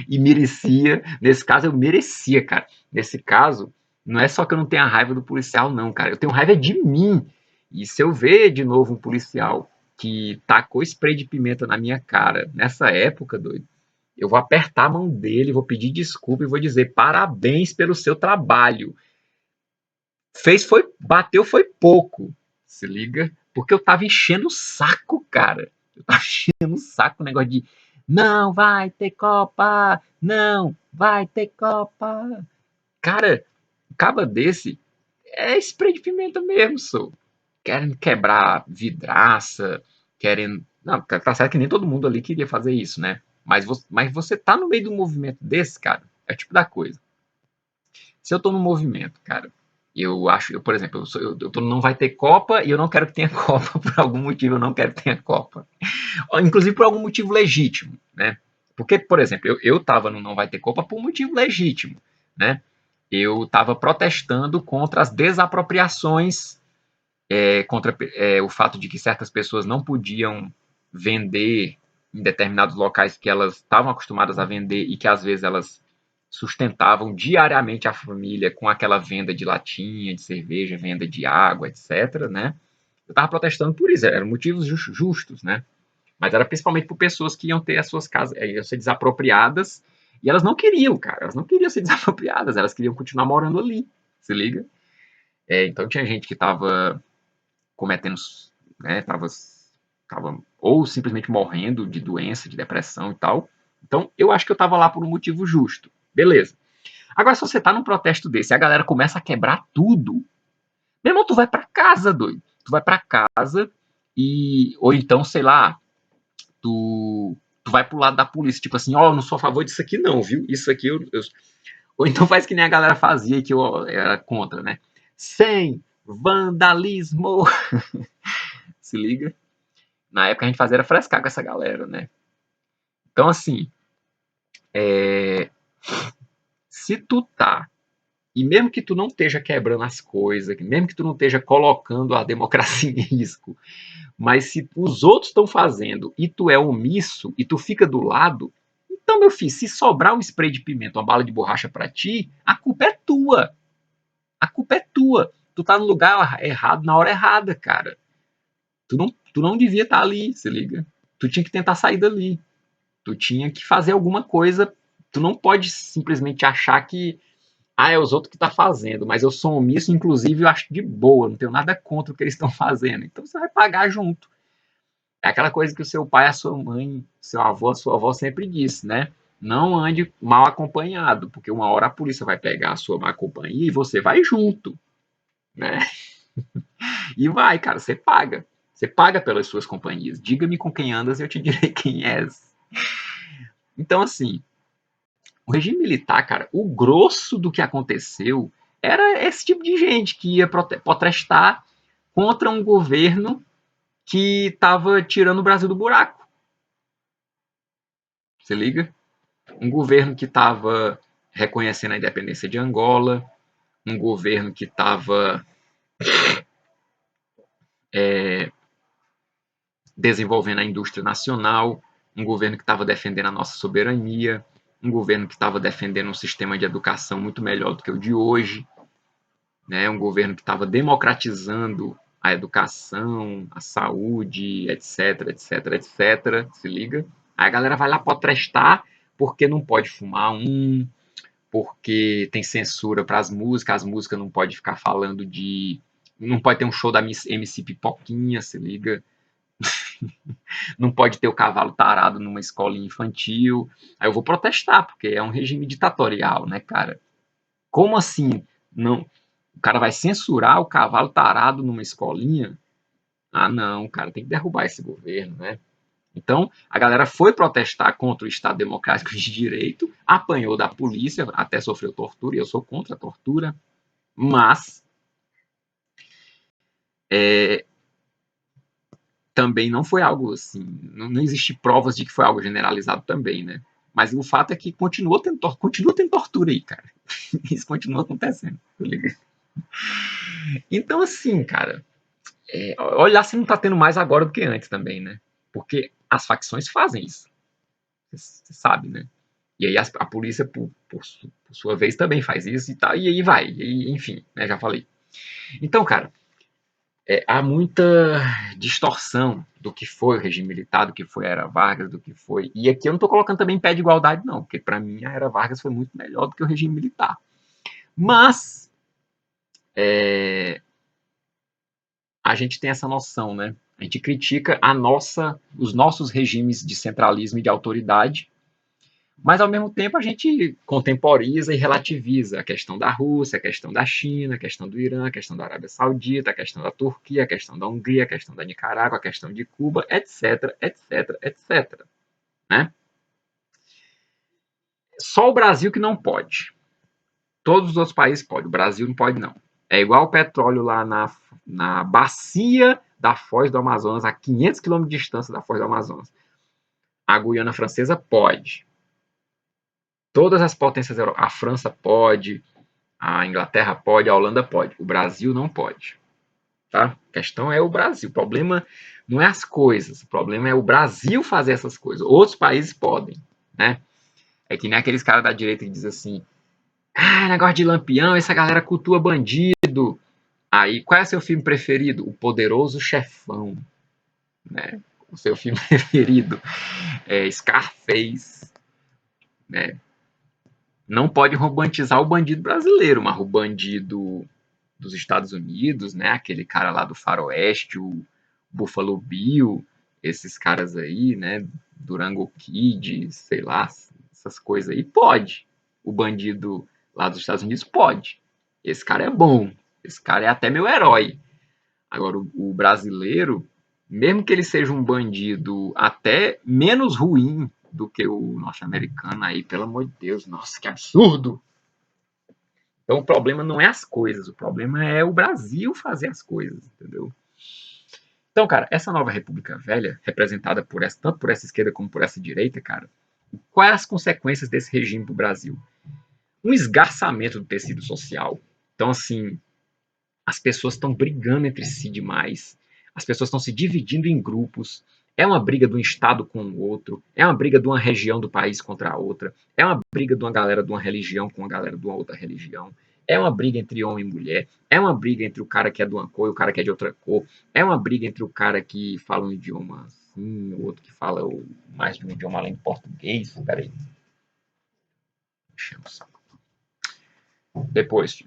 E merecia. Nesse caso, eu merecia, cara. Nesse caso, não é só que eu não tenho a raiva do policial, não, cara. Eu tenho raiva de mim. E se eu ver de novo um policial que tacou spray de pimenta na minha cara nessa época, doido, eu vou apertar a mão dele, vou pedir desculpa e vou dizer parabéns pelo seu trabalho. Bateu foi pouco, se liga, porque eu tava enchendo o saco, cara. Eu tava enchendo o saco o negócio de não vai ter Copa, não vai ter Copa. Cara, caba desse é spray de pimenta mesmo, sou. Querem quebrar vidraça, querem. Não, tá certo que nem todo mundo ali queria fazer isso, né? Mas você tá no meio de um movimento desse, cara, é o tipo da coisa. Se eu tô num movimento, cara, por exemplo, eu tô no não vai ter Copa e eu não quero que tenha Copa, por algum motivo eu não quero que tenha Copa. Inclusive por algum motivo legítimo, né? Porque, por exemplo, eu tava no não vai ter Copa por um motivo legítimo, né? Eu estava protestando contra as desapropriações, contra o fato de que certas pessoas não podiam vender em determinados locais que elas estavam acostumadas a vender e que às vezes elas sustentavam diariamente a família com aquela venda de latinha, de cerveja, venda de água, etc, né? Eu estava protestando por isso, eram motivos justos, né? Mas era principalmente por pessoas que iam ter as suas casas, iam ser desapropriadas, e elas não queriam, cara, elas não queriam ser desapropriadas, elas queriam continuar morando ali, se liga? Então tinha gente que estava cometendo, né, tava ou simplesmente morrendo de doença, de depressão e tal. Então eu acho que eu estava lá por um motivo justo, beleza. Agora, se você tá num protesto desse e a galera começa a quebrar tudo, meu irmão, tu vai pra casa, doido. Tu vai pra casa ou então, sei lá, tu vai pro lado da polícia, tipo assim, ó, eu não sou a favor disso aqui não, viu? Isso aqui ou então faz que nem a galera fazia, que eu era contra, né? Sem vandalismo. Se liga? Na época a gente fazia era frescar com essa galera, né? Então, assim, se tu tá e mesmo que tu não esteja quebrando as coisas, mesmo que tu não esteja colocando a democracia em risco, mas se os outros estão fazendo e tu é omisso e tu fica do lado, então, meu filho, se sobrar um spray de pimenta, uma bala de borracha pra ti, a culpa é tua. A culpa é tua. Tu tá no lugar errado na hora errada, cara. Tu não devia estar ali, se liga. Tu tinha que tentar sair dali. Tu tinha que fazer alguma coisa. Tu não pode simplesmente achar que é os outros que tá fazendo, mas eu sou omisso, inclusive eu acho de boa, não tenho nada contra o que eles estão fazendo. Então você vai pagar junto. É aquela coisa que o seu pai, a sua mãe, seu avô, a sua avó sempre disse, né? Não ande mal acompanhado, porque uma hora a polícia vai pegar a sua má companhia e você vai junto, né? E vai, cara, você paga. Você paga pelas suas companhias. Diga-me com quem andas e eu te direi quem és. Então, assim, o regime militar, cara, o grosso do que aconteceu era esse tipo de gente que ia protestar contra um governo que estava tirando o Brasil do buraco. Você liga? Um governo que estava reconhecendo a independência de Angola, um governo que estava desenvolvendo a indústria nacional, um governo que estava defendendo a nossa soberania, um governo que estava defendendo um sistema de educação muito melhor do que o de hoje, né? Um governo que estava democratizando a educação, a saúde, etc, etc, etc. Se liga? Aí a galera vai lá protestar porque não pode fumar porque tem censura para as músicas não pode ficar falando de. Não pode ter um show da MC Pipoquinha, se liga. Não pode ter o cavalo tarado numa escola infantil. Aí eu vou protestar, porque é um regime ditatorial, né, cara? Como assim? Não, o cara vai censurar o cavalo tarado numa escolinha? Ah, não, cara, tem que derrubar esse governo, né? Então, a galera foi protestar contra o Estado Democrático de Direito, apanhou da polícia, até sofreu tortura, e eu sou contra a tortura, mas também não foi algo assim, não existe provas de que foi algo generalizado também, né? Mas o fato é que continua tendo tortura aí, cara. Isso continua acontecendo, tá ligado? Então, assim, cara, olhar se não tá tendo mais agora do que antes também, né? Porque as facções fazem isso, você sabe, né? E aí a polícia, por sua vez, também faz isso e tal, e aí vai, e, enfim, né, já falei. Então, cara, há muita distorção do que foi o regime militar, do que foi a Era Vargas, do que foi. E aqui eu não estou colocando também em pé de igualdade, não, porque para mim a Era Vargas foi muito melhor do que o regime militar. Mas a gente tem essa noção, né? A gente critica os nossos regimes de centralismo e de autoridade, mas ao mesmo tempo a gente contemporiza e relativiza a questão da Rússia, a questão da China, a questão do Irã, a questão da Arábia Saudita, a questão da Turquia, a questão da Hungria, a questão da Nicarágua, a questão de Cuba, etc, etc, etc. Né? Só o Brasil que não pode. Todos os outros países podem, o Brasil não pode não. É igual o petróleo lá na bacia da Foz do Amazonas, a 500 quilômetros de distância da Foz do Amazonas. A Guiana Francesa pode. Todas as potências europeias, a França pode, a Inglaterra pode, a Holanda pode. O Brasil não pode. Tá? A questão é o Brasil. O problema não é as coisas. O problema é o Brasil fazer essas coisas. Outros países podem. Né? É que nem aqueles caras da direita que dizem assim: negócio de lampião, essa galera cultua bandido. Aí, qual é o seu filme preferido? O Poderoso Chefão. Né? O seu filme preferido é Scarface. Né? Não pode romantizar o bandido brasileiro, mas o bandido dos Estados Unidos, né? Aquele cara lá do Faroeste, o Buffalo Bill, esses caras aí, né? Durango Kid, sei lá, essas coisas aí, pode. O bandido lá dos Estados Unidos pode. Esse cara é bom. Esse cara é até meu herói. Agora, o brasileiro, mesmo que ele seja um bandido até menos ruim do que o norte-americano aí, pelo amor de Deus, nossa, que absurdo! Então o problema não é as coisas, o problema é o Brasil fazer as coisas, entendeu? Então, cara, essa nova República Velha, representada tanto por essa esquerda como por essa direita, cara, quais as consequências desse regime para o Brasil? Um esgarçamento do tecido social. Então, assim, as pessoas estão brigando entre si demais, as pessoas estão se dividindo em grupos, é uma briga de um estado com o outro, é uma briga de uma região do país contra a outra, é uma briga de uma galera de uma religião com a galera de uma outra religião, é uma briga entre homem e mulher, é uma briga entre o cara que é de uma cor e o cara que é de outra cor, é uma briga entre o cara que fala um idioma assim, o outro que fala mais de um idioma além do português. Peraí. Depois.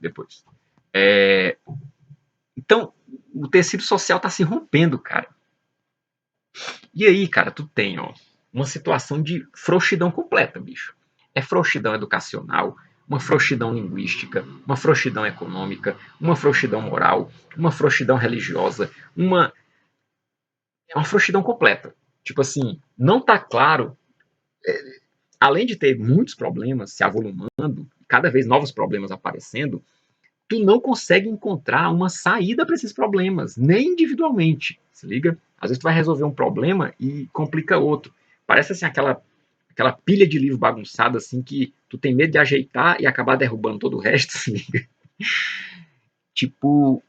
Então, o tecido social está se rompendo, cara. E aí, cara, tu tem, ó, uma situação de frouxidão completa, bicho. É frouxidão educacional, uma frouxidão linguística, uma frouxidão econômica, uma frouxidão moral, uma frouxidão religiosa, é uma frouxidão completa. Tipo assim, não tá claro, além de ter muitos problemas se avolumando, cada vez novos problemas aparecendo, tu não consegue encontrar uma saída para esses problemas, nem individualmente, se liga? Às vezes tu vai resolver um problema e complica outro. Parece assim aquela pilha de livro bagunçada assim que tu tem medo de ajeitar e acabar derrubando todo o resto, se liga? Tipo,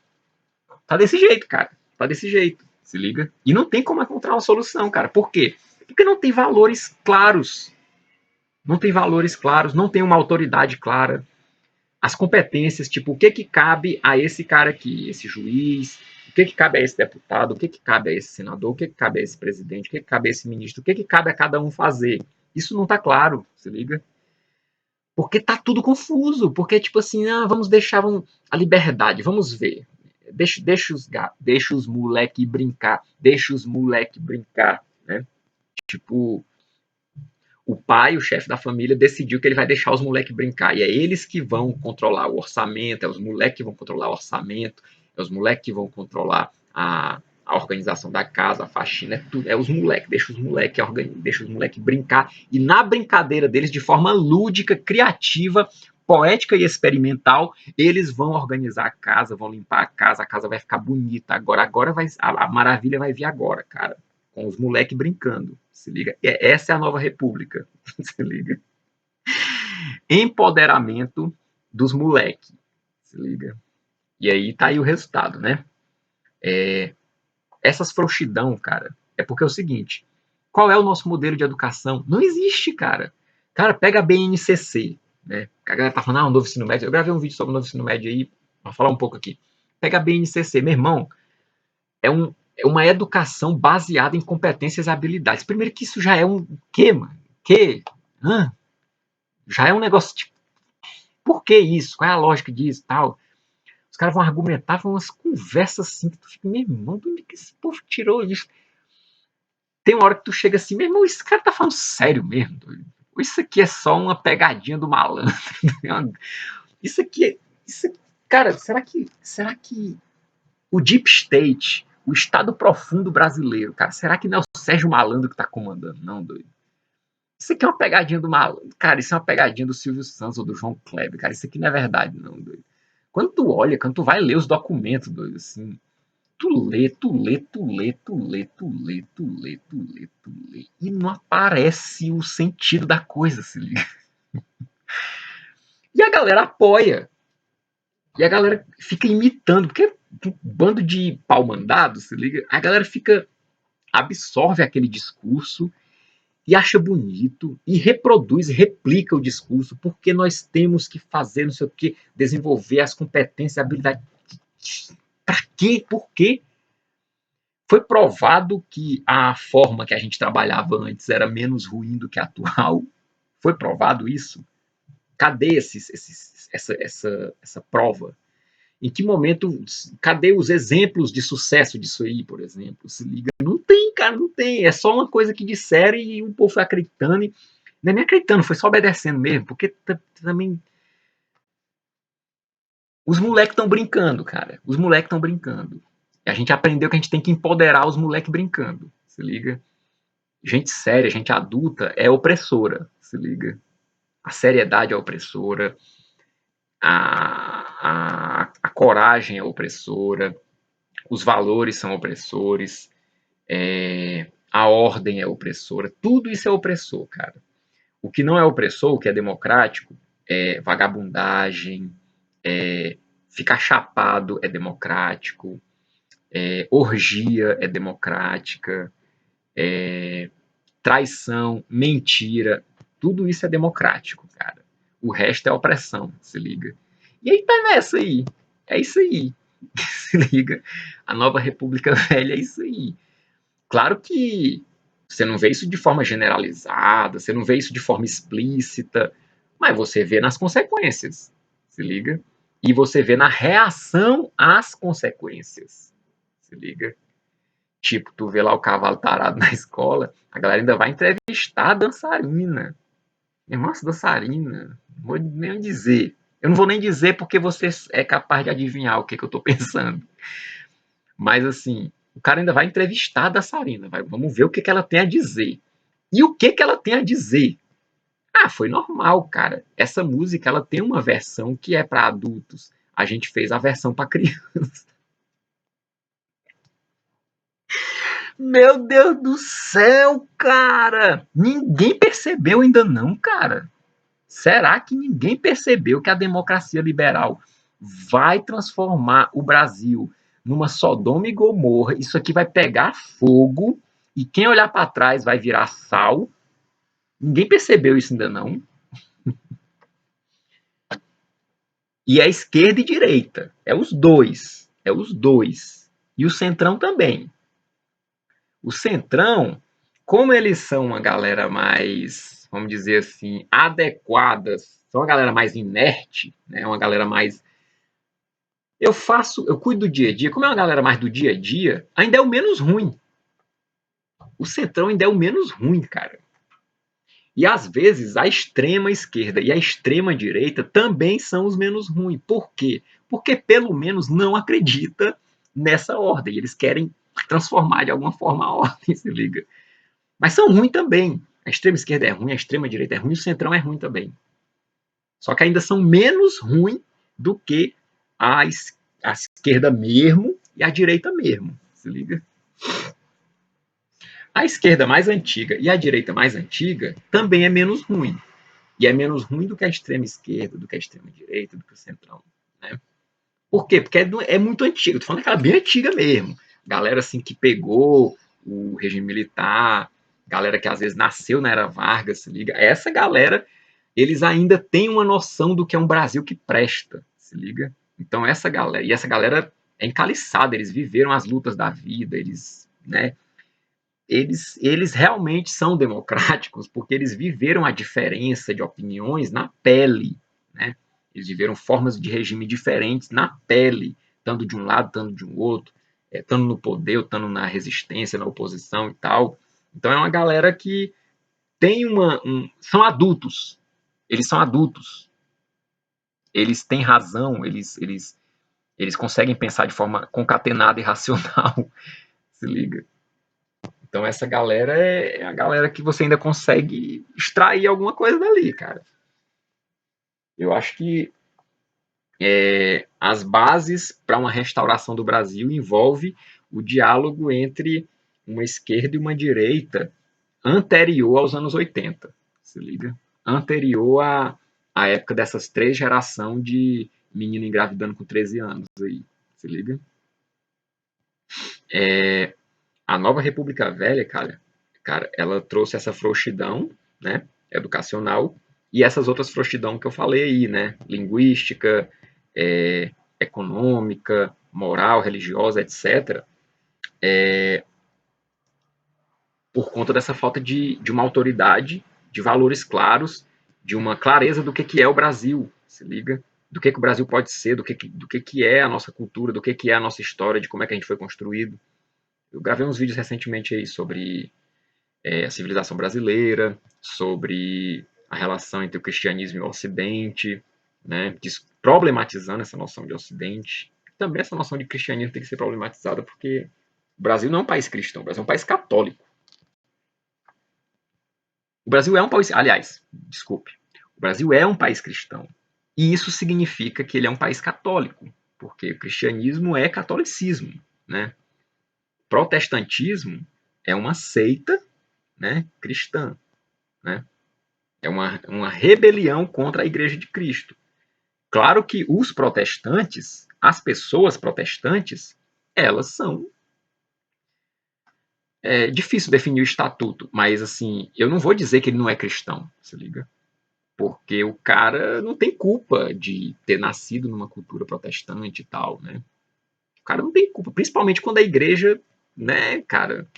tá desse jeito, cara. Tá desse jeito, se liga? E não tem como encontrar uma solução, cara. Por quê? Porque não tem valores claros. Não tem valores claros, não tem uma autoridade clara. As competências, tipo, o que que cabe a esse cara aqui, esse juiz, o que que cabe a esse deputado, o que que cabe a esse senador, o que que cabe a esse presidente, o que que cabe a esse ministro, o que que cabe a cada um fazer. Isso não tá claro, se liga? Porque tá tudo confuso, porque tipo assim, vamos deixar a liberdade, vamos ver. Deixa os moleque brincar, deixa os moleque brincar, né? Tipo, o pai, o chefe da família, decidiu que ele vai deixar os moleques brincar. E é eles que vão controlar o orçamento, é os moleques que vão controlar o orçamento, é os moleques que vão controlar a organização da casa, a faxina, é tudo. É os moleques, deixa os moleques brincar. E na brincadeira deles, de forma lúdica, criativa, poética e experimental, eles vão organizar a casa, vão limpar a casa vai ficar bonita. Agora vai, a maravilha vai vir agora, cara. Com os moleques brincando, se liga. Essa é a nova república, se liga. Empoderamento dos moleques, se liga. E aí tá aí o resultado, né? Essas frouxidão, cara, é porque é o seguinte, qual é o nosso modelo de educação? Não existe, cara. Cara, pega a BNCC, né? A galera tá falando, o novo ensino médio. Eu gravei um vídeo sobre o novo ensino médio aí, vou falar um pouco aqui. Pega a BNCC, meu irmão, é uma educação baseada em competências e habilidades. Primeiro que isso já é um quê, mano? Que? Já é um negócio tipo, por que isso? Qual é a lógica disso, tal? Os caras vão argumentar, vão umas conversas assim, que tu fica, meu irmão, de onde que esse povo tirou isso? Tem uma hora que tu chega assim, meu irmão, esse cara tá falando sério mesmo, doido. Isso aqui é só uma pegadinha do malandro. Isso aqui é. Cara, será que o Deep State, o Estado Profundo brasileiro, cara, será que não é o Sérgio Malandro que tá comandando? Não, doido. Isso aqui é uma pegadinha do malandro. Cara, isso é uma pegadinha do Silvio Santos ou do João Kleber, cara. Isso aqui não é verdade, não, doido. Quando tu olha, quando tu vai ler os documentos, doido, assim, tu lê, e não aparece o sentido da coisa, se liga. E a galera apoia. E a galera fica imitando, porque um bando de pau mandado, se liga, a galera fica, absorve aquele discurso e acha bonito e reproduz, replica o discurso, porque nós temos que fazer não sei o que, desenvolver as competências e habilidades. Para quê? Por quê? Foi provado que a forma que a gente trabalhava antes era menos ruim do que a atual. Foi provado isso? Cadê essa prova? Em que momento, cadê os exemplos de sucesso disso aí, por exemplo? Se liga, não tem, cara, não tem. É só uma coisa que disseram e o povo foi acreditando. E, não é nem acreditando, foi só obedecendo mesmo, porque também. Os moleques estão brincando, cara. Os moleques estão brincando. E a gente aprendeu que a gente tem que empoderar os moleques brincando. Se liga? Gente séria, gente adulta é opressora. Se liga? A seriedade é opressora. A coragem é opressora. Os valores são opressores, a ordem é opressora, tudo isso é opressor, cara. O que não é opressor, o que é democrático, é vagabundagem, ficar chapado é democrático, orgia é democrática, traição, mentira, tudo isso é democrático, cara. O resto é opressão, se liga. E aí tá nessa aí, é isso aí, se liga. A nova República Velha é isso aí. Claro que você não vê isso de forma generalizada, você não vê isso de forma explícita, mas você vê nas consequências, se liga? E você vê na reação às consequências, se liga? Tipo, tu vê lá o cavalo tarado na escola, a galera ainda vai entrevistar a dançarina. Nossa, dançarina, não vou nem dizer. Eu não vou nem dizer porque você é capaz de adivinhar o que, que eu tô pensando. Mas assim, o cara ainda vai entrevistar a dançarina, vamos ver o que, que ela tem a dizer. E o que, que ela tem a dizer? Ah, foi normal, cara. Essa música ela tem uma versão que é para adultos. A gente fez a versão para criança. Meu Deus do céu, cara! Ninguém percebeu ainda não, cara. Será que ninguém percebeu que a democracia liberal vai transformar o Brasil numa Sodoma e Gomorra? Isso aqui vai pegar fogo e quem olhar para trás vai virar sal. Ninguém percebeu isso ainda não. E é esquerda e direita. É os dois. É os dois. E o Centrão também. O Centrão, como eles são uma galera mais, vamos dizer assim, adequadas, são uma galera mais inerte, né? Uma galera mais. Eu cuido do dia a dia. Como é uma galera mais do dia a dia, ainda é o menos ruim. O Centrão ainda é o menos ruim, cara. E às vezes a extrema esquerda e a extrema direita também são os menos ruins. Por quê? Porque pelo menos não acredita nessa ordem. Eles querem transformar de alguma forma a ordem, se liga. Mas são ruins também. A extrema esquerda é ruim, a extrema direita é ruim, o centrão é ruim também. Só que ainda são menos ruins do que a esquerda mesmo e a direita mesmo. Se liga? A esquerda mais antiga e a direita mais antiga também é menos ruim. E é menos ruim do que a extrema esquerda, do que a extrema direita, do que o centrão. Né? Por quê? Porque é muito antiga. Tô falando daquela bem antiga mesmo. Galera assim que pegou o regime militar, galera que às vezes nasceu na era Vargas, se liga. Essa galera, eles ainda têm uma noção do que é um Brasil que presta, se liga. Então essa galera é encaliçada, eles viveram as lutas da vida, eles, né, eles realmente são democráticos porque eles viveram a diferença de opiniões na pele, né? Eles viveram formas de regime diferentes na pele, tanto de um lado, tanto de um outro, estando no poder, estando na resistência, na oposição e tal. Então é uma galera que tem são adultos, eles são adultos, eles têm razão, eles conseguem pensar de forma concatenada e racional, se liga. Então essa galera é a galera que você ainda consegue extrair alguma coisa dali, cara. Eu acho que as bases para uma restauração do Brasil envolve o diálogo entre uma esquerda e uma direita anterior aos anos 80, se liga? Anterior à época dessas três gerações de menino engravidando com 13 anos aí, se liga? A nova República Velha, cara, ela trouxe essa frouxidão, né, educacional, e essas outras frouxidão que eu falei aí, né, linguística, econômica, moral, religiosa, etc., por conta dessa falta de uma autoridade, de valores claros, de uma clareza do que é o Brasil, se liga? Do que o Brasil pode ser, do que é a nossa cultura, do que é a nossa história, de como é que a gente foi construído. Eu gravei uns vídeos recentemente aí sobre a civilização brasileira, sobre a relação entre o cristianismo e o Ocidente, né, problematizando essa noção de Ocidente. Também essa noção de cristianismo tem que ser problematizada porque o Brasil não é um país cristão, o Brasil é um país católico. O Brasil é um país, aliás, desculpe, o Brasil é um país cristão. E isso significa que ele é um país católico, porque o cristianismo é catolicismo, né? Protestantismo é uma seita, né, cristã, né? É uma rebelião contra a Igreja de Cristo. Claro que os protestantes, as pessoas protestantes, elas são. É difícil definir o estatuto, mas assim, eu não vou dizer que ele não é cristão, se liga? Porque o cara não tem culpa de ter nascido numa cultura protestante e tal, né? O cara não tem culpa, principalmente quando a igreja, né, cara,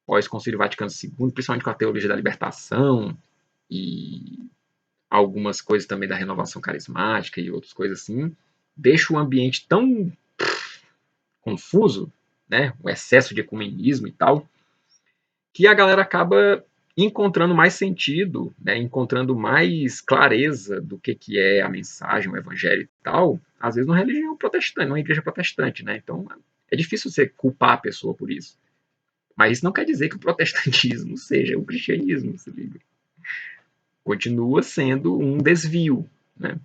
pós-Concílio Vaticano II, principalmente com a teologia da libertação e algumas coisas também da renovação carismática e outras coisas assim, deixa o ambiente tão confuso, né, o excesso de ecumenismo e tal, que a galera acaba encontrando mais sentido, né, encontrando mais clareza do que é a mensagem, o evangelho e tal, às vezes numa religião protestante, numa igreja protestante, né? Então é difícil você culpar a pessoa por isso. Mas isso não quer dizer que o protestantismo seja o cristianismo, se liga. Continua sendo um desvio, né?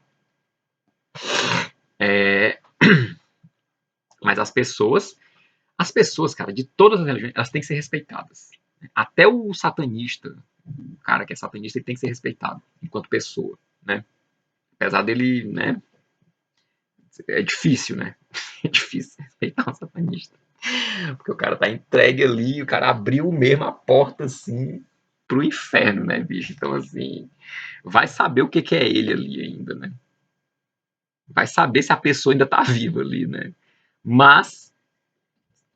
É, mas as pessoas, cara, de todas as religiões, elas têm que ser respeitadas. Até o satanista, o cara que é satanista, ele tem que ser respeitado enquanto pessoa, né? Apesar dele, né? É difícil, né? É difícil respeitar um satanista. Porque o cara tá entregue ali, o cara abriu mesmo a porta, assim, pro inferno, né, bicho? Então, assim, vai saber o que é ele ali ainda, né? Vai saber se a pessoa ainda tá viva ali, né? Mas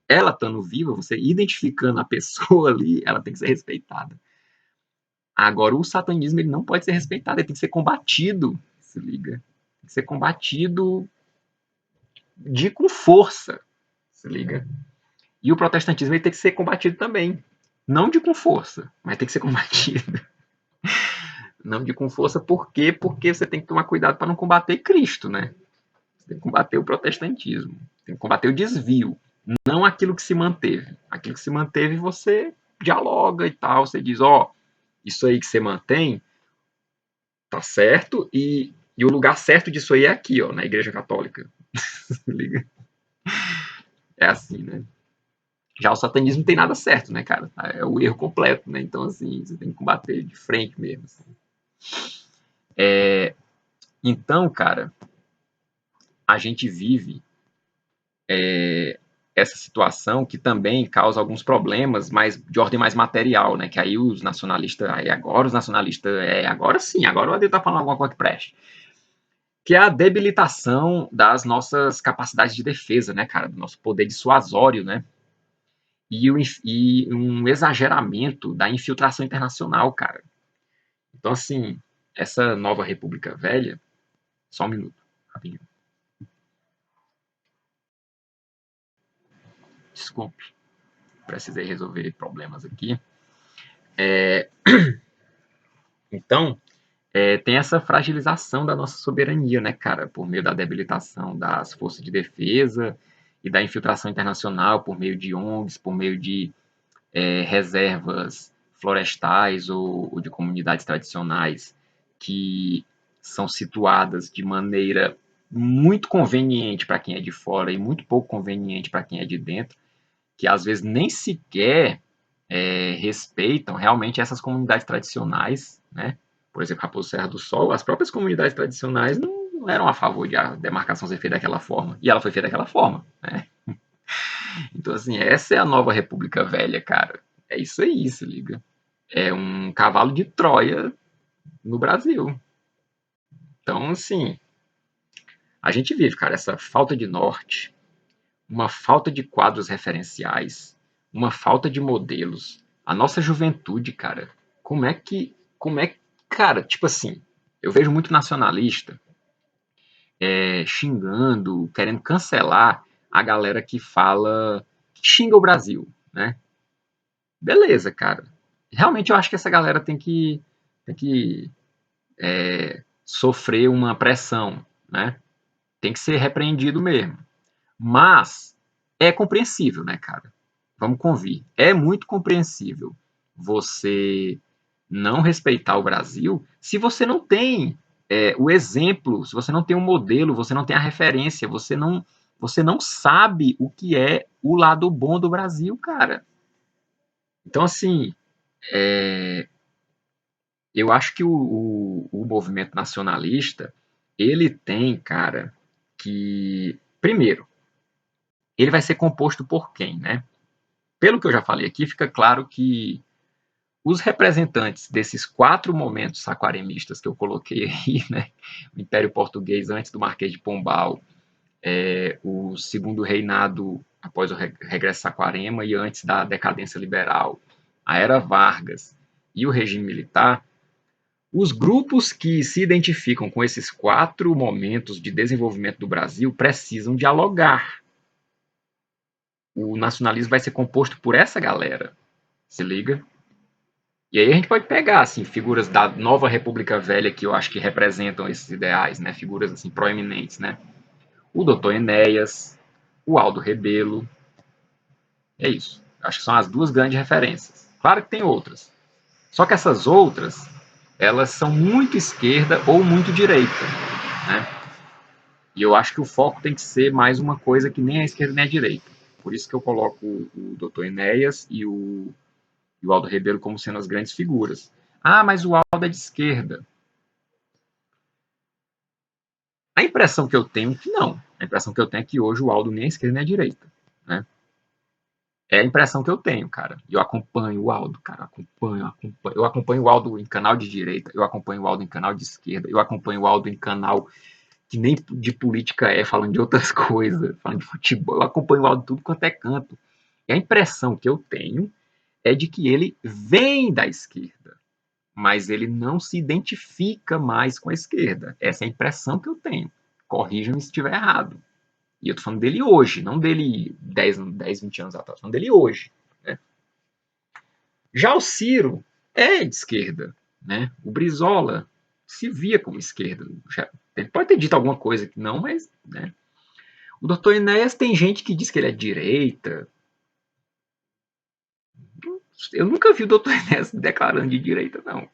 ela estando viva, você identificando a pessoa ali, ela tem que ser respeitada. Agora, o satanismo ele não pode ser respeitado, ele tem que ser combatido, se liga. Tem que ser combatido com força, se liga. E o protestantismo ele tem que ser combatido também. Não com força, mas tem que ser combatido. Não com força, por quê? Porque você tem que tomar cuidado para não combater Cristo, né? Você tem que combater o protestantismo, tem que combater o desvio, não aquilo que se manteve. Aquilo que se manteve você dialoga e tal, você diz, ó, isso aí que você mantém tá certo e E o lugar certo disso aí é aqui, ó, na Igreja Católica. Liga? É assim, né? Já o satanismo não tem nada certo, né, cara? É o erro completo, né? Então, assim, você tem que combater de frente mesmo. Assim. Então, cara, a gente vive essa situação que também causa alguns problemas, mas de ordem mais material, né? Que aí os nacionalistas, agora sim, agora o Adel tá falando alguma coisa que preste. Que é a debilitação das nossas capacidades de defesa, né, cara? Do nosso poder dissuasório, né? E um exageramento da infiltração internacional, cara. Então, assim, essa nova República Velha. Só um minuto, rapidinho. Desculpe, precisei resolver problemas aqui. Então, tem essa fragilização da nossa soberania, né, cara, por meio da debilitação das forças de defesa e da infiltração internacional por meio de ONGs, por meio de reservas florestais ou de comunidades tradicionais que são situadas de maneira muito conveniente para quem é de fora e muito pouco conveniente para quem é de dentro, que às vezes nem sequer respeitam realmente essas comunidades tradicionais, né? Por exemplo, Raposo Serra do Sol, as próprias comunidades tradicionais não eram a favor de a demarcação ser feita daquela forma, e ela foi feita daquela forma, né? Então, assim, essa é a nova República Velha, cara. É isso aí, se liga. É um cavalo de Troia no Brasil. Então, assim, a gente vive, cara, essa falta de norte, uma falta de quadros referenciais, uma falta de modelos. A nossa juventude, cara, cara, tipo assim, eu vejo muito nacionalista xingando, querendo cancelar a galera que fala, que xinga o Brasil, né? Beleza, cara. Realmente eu acho que essa galera tem que sofrer uma pressão, né? Tem que ser repreendido mesmo. Mas é compreensível, né, cara? Vamos convir. É muito compreensível você não respeitar o Brasil se você não tem o exemplo, se você não tem um modelo, você não tem a referência, você não sabe o que é o lado bom do Brasil, cara. Então, assim, eu acho que o movimento nacionalista, ele tem, cara, que, primeiro, ele vai ser composto por quem, né? Pelo que eu já falei aqui, fica claro que os representantes desses 4 momentos saquaremistas que eu coloquei aí, né? O Império Português antes do Marquês de Pombal, o segundo reinado após o regresso Saquarema e antes da decadência liberal, a Era Vargas e o regime militar, os grupos que se identificam com esses 4 momentos de desenvolvimento do Brasil precisam dialogar. O nacionalismo vai ser composto por essa galera, se liga? E aí a gente pode pegar assim figuras da nova República Velha que eu acho que representam esses ideais, né? Figuras assim proeminentes, né? O Dr. Enéas, o Aldo Rebelo, é isso. Acho que são as duas grandes referências. Claro que tem outras. Só que essas outras, elas são muito esquerda ou muito direita, né? E eu acho que o foco tem que ser mais uma coisa que nem a esquerda nem a direita. Por isso que eu coloco o Dr. Enéas e o Aldo Rebelo como sendo as grandes figuras. Ah, mas o Aldo é de esquerda. A impressão que eu tenho é que não. A impressão que eu tenho é que hoje o Aldo nem é esquerda nem é direita. Né? É a impressão que eu tenho, cara. Eu acompanho o Aldo, cara. Acompanho. Eu acompanho o Aldo em canal de direita, eu acompanho o Aldo em canal de esquerda, eu acompanho o Aldo em canal que nem de política falando de outras coisas, falando de futebol. Eu acompanho o Aldo tudo quanto é canto. E a impressão que eu tenho é de que ele vem da esquerda, mas ele não se identifica mais com a esquerda. Essa é a impressão que eu tenho. Corrija-me se estiver errado. E eu tô falando dele hoje, não dele 20 anos atrás, tô falando dele hoje. Né? Já o Ciro é de esquerda. Né? O Brizola se via como esquerda. Ele pode ter dito alguma coisa que não, mas. Né? O Dr. Enéas tem gente que diz que ele é de direita. Eu nunca vi o Dr. Enéas declarando de direita, não.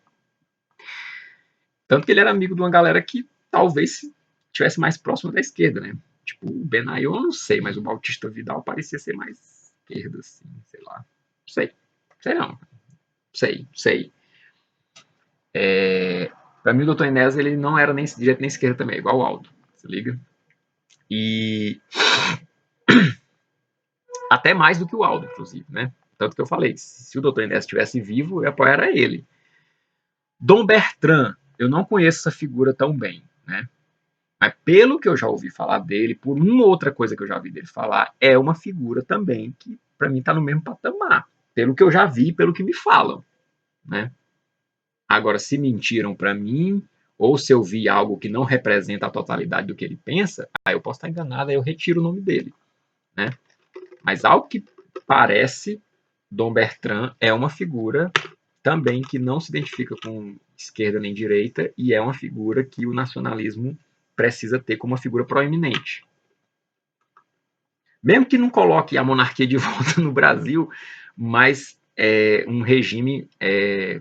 Tanto que ele era amigo de uma galera que talvez estivesse mais próximo da esquerda, né? Tipo, o Benayoun eu não sei, mas o Bautista Vidal parecia ser mais esquerda, assim, sei lá. Não sei. Sei não. Sei. Para mim, o Dr. Enéas, ele não era nem direita nem esquerda também, igual o Aldo. Se liga? E até mais do que o Aldo, inclusive, né? Tanto que eu falei, se o Dr. Enéas estivesse vivo, eu ia apoiar ele. Dom Bertrand, eu não conheço essa figura tão bem, né? Mas pelo que eu já ouvi falar dele, por uma outra coisa que eu já vi dele falar, é uma figura também que para mim está no mesmo patamar. Pelo que eu já vi, pelo que me falam, né? Agora, se mentiram para mim, ou se eu vi algo que não representa a totalidade do que ele pensa, aí eu posso estar enganado, aí eu retiro o nome dele, né? Mas ao que parece, Dom Bertrand é uma figura também que não se identifica com esquerda nem direita e é uma figura que o nacionalismo precisa ter como uma figura proeminente. Mesmo que não coloque a monarquia de volta no Brasil, mas é um regime,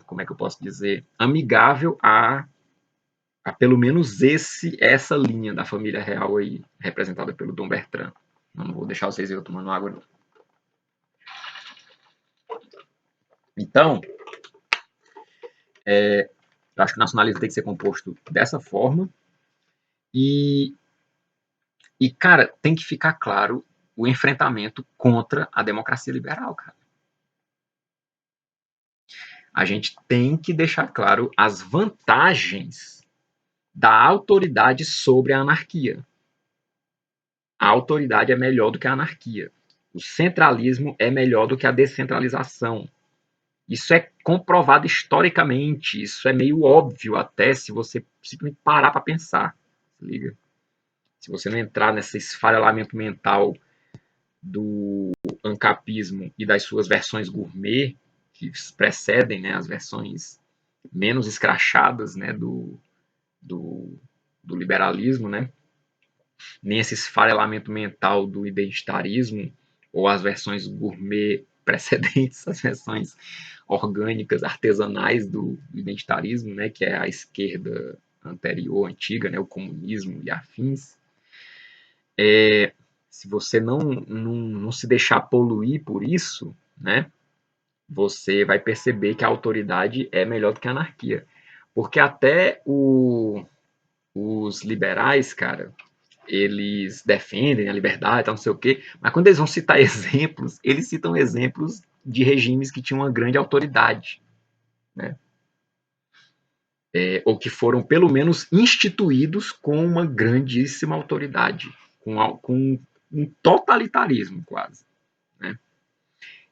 como é que eu posso dizer, amigável a pelo menos essa linha da família real aí, representada pelo Dom Bertrand. Não vou deixar vocês eu tomando água, não. Então, eu acho que o nacionalismo tem que ser composto dessa forma e, cara, tem que ficar claro o enfrentamento contra a democracia liberal, cara. A gente tem que deixar claro as vantagens da autoridade sobre a anarquia. A autoridade é melhor do que a anarquia. O centralismo é melhor do que a descentralização. Isso é comprovado historicamente, isso é meio óbvio até se você simplesmente parar para pensar. Se liga? Se você não entrar nesse esfarelamento mental do ancapismo e das suas versões gourmet, que precedem, né, as versões menos escrachadas, né, do, do liberalismo, né, nem esse esfarelamento mental do identitarismo ou as versões gourmet precedentes, as versões orgânicas, artesanais do identitarismo, né, que é a esquerda anterior, antiga, né, o comunismo e afins. Se você não se deixar poluir por isso, né, você vai perceber que a autoridade é melhor do que a anarquia. Porque até os liberais, cara, eles defendem a liberdade, não sei o quê, mas quando eles vão citar exemplos, eles citam exemplos de regimes que tinham uma grande autoridade, né? Ou que foram pelo menos instituídos com uma grandíssima autoridade, com um totalitarismo quase, né?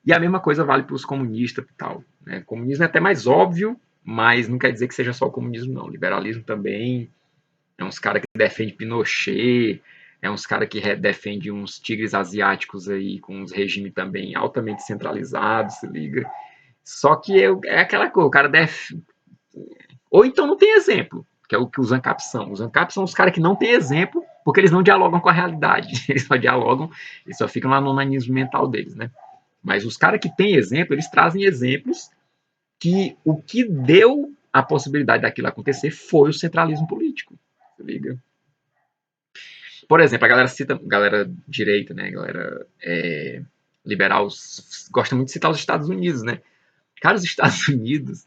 E a mesma coisa vale para os comunistas e tal, né? O comunismo é até mais óbvio, mas não quer dizer que seja só o comunismo, não. O liberalismo também é uns caras que defendem Pinochet, é uns caras que defendem uns tigres asiáticos aí, com uns regimes também altamente centralizados, se liga. Só que é aquela coisa, o cara defende. Ou então não tem exemplo, que é o que os ANCAPs são. Os ANCAPs são os caras que não têm exemplo, porque eles não dialogam com a realidade. Eles só dialogam, eles só ficam lá no nanismo mental deles, né? Mas os caras que têm exemplo, eles trazem exemplos que o que deu a possibilidade daquilo acontecer foi o centralismo político. Se liga? Por exemplo, a galera cita, galera direita, né, galera liberal, gosta muito de citar os Estados Unidos, né? Cara, os Estados Unidos,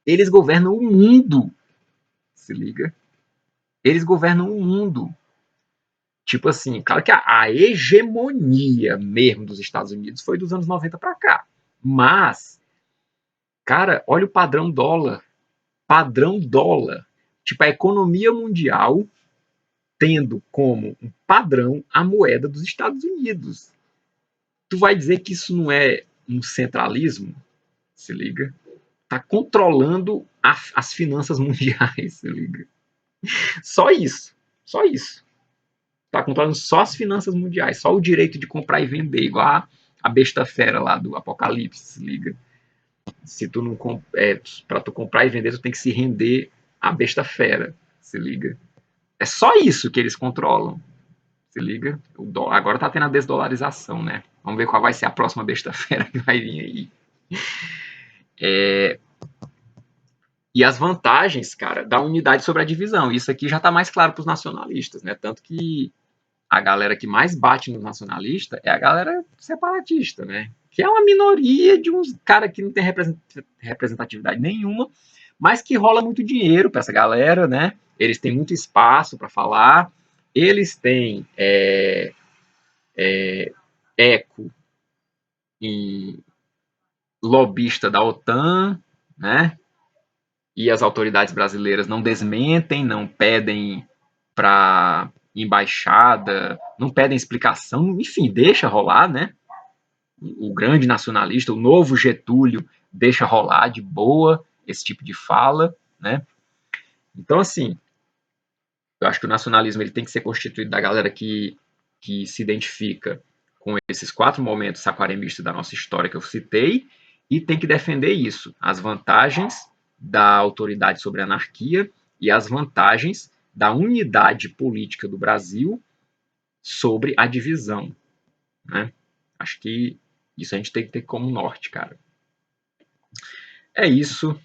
eles governam o mundo, se liga? Eles governam o mundo. Tipo assim, claro que a hegemonia mesmo dos Estados Unidos foi dos anos 90 para cá. Mas, cara, olha o padrão dólar. Padrão dólar. Tipo, a economia mundial tendo como um padrão a moeda dos Estados Unidos. Tu vai dizer que isso não é um centralismo? Se liga? Tá controlando as finanças mundiais, se liga? Só isso. Só isso. Tá controlando só as finanças mundiais, só o direito de comprar e vender, igual a besta fera lá do Apocalipse, se liga? Se tu não para tu comprar e vender, tu tem que se render à besta fera, se liga? É só isso que eles controlam, se liga? Agora tá tendo a desdolarização, né? Vamos ver qual vai ser a próxima besta fera que vai vir aí. E as vantagens, cara, da unidade sobre a divisão. Isso aqui já está mais claro para os nacionalistas, né? Tanto que a galera que mais bate no nacionalista é a galera separatista, né? Que é uma minoria de uns cara que não tem representatividade nenhuma, mas que rola muito dinheiro para essa galera, né? Eles têm muito espaço para falar, eles têm eco em lobista da OTAN, né? E as autoridades brasileiras não desmentem, não pedem para embaixada, não pedem explicação, enfim, deixa rolar, né? O grande nacionalista, o novo Getúlio, deixa rolar de boa esse tipo de fala, né? Então, assim, eu acho que o nacionalismo ele tem que ser constituído da galera que se identifica com esses 4 momentos saquaremistas da nossa história que eu citei e tem que defender isso, as vantagens da autoridade sobre a anarquia e as vantagens da unidade política do Brasil sobre a divisão, né? Acho que isso a gente tem que ter como norte, cara. É isso.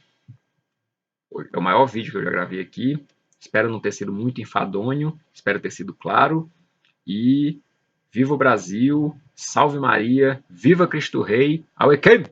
É o maior vídeo que eu já gravei aqui. Espero não ter sido muito enfadonho. Espero ter sido claro. E viva o Brasil, salve Maria, viva Cristo Rei, Auequem!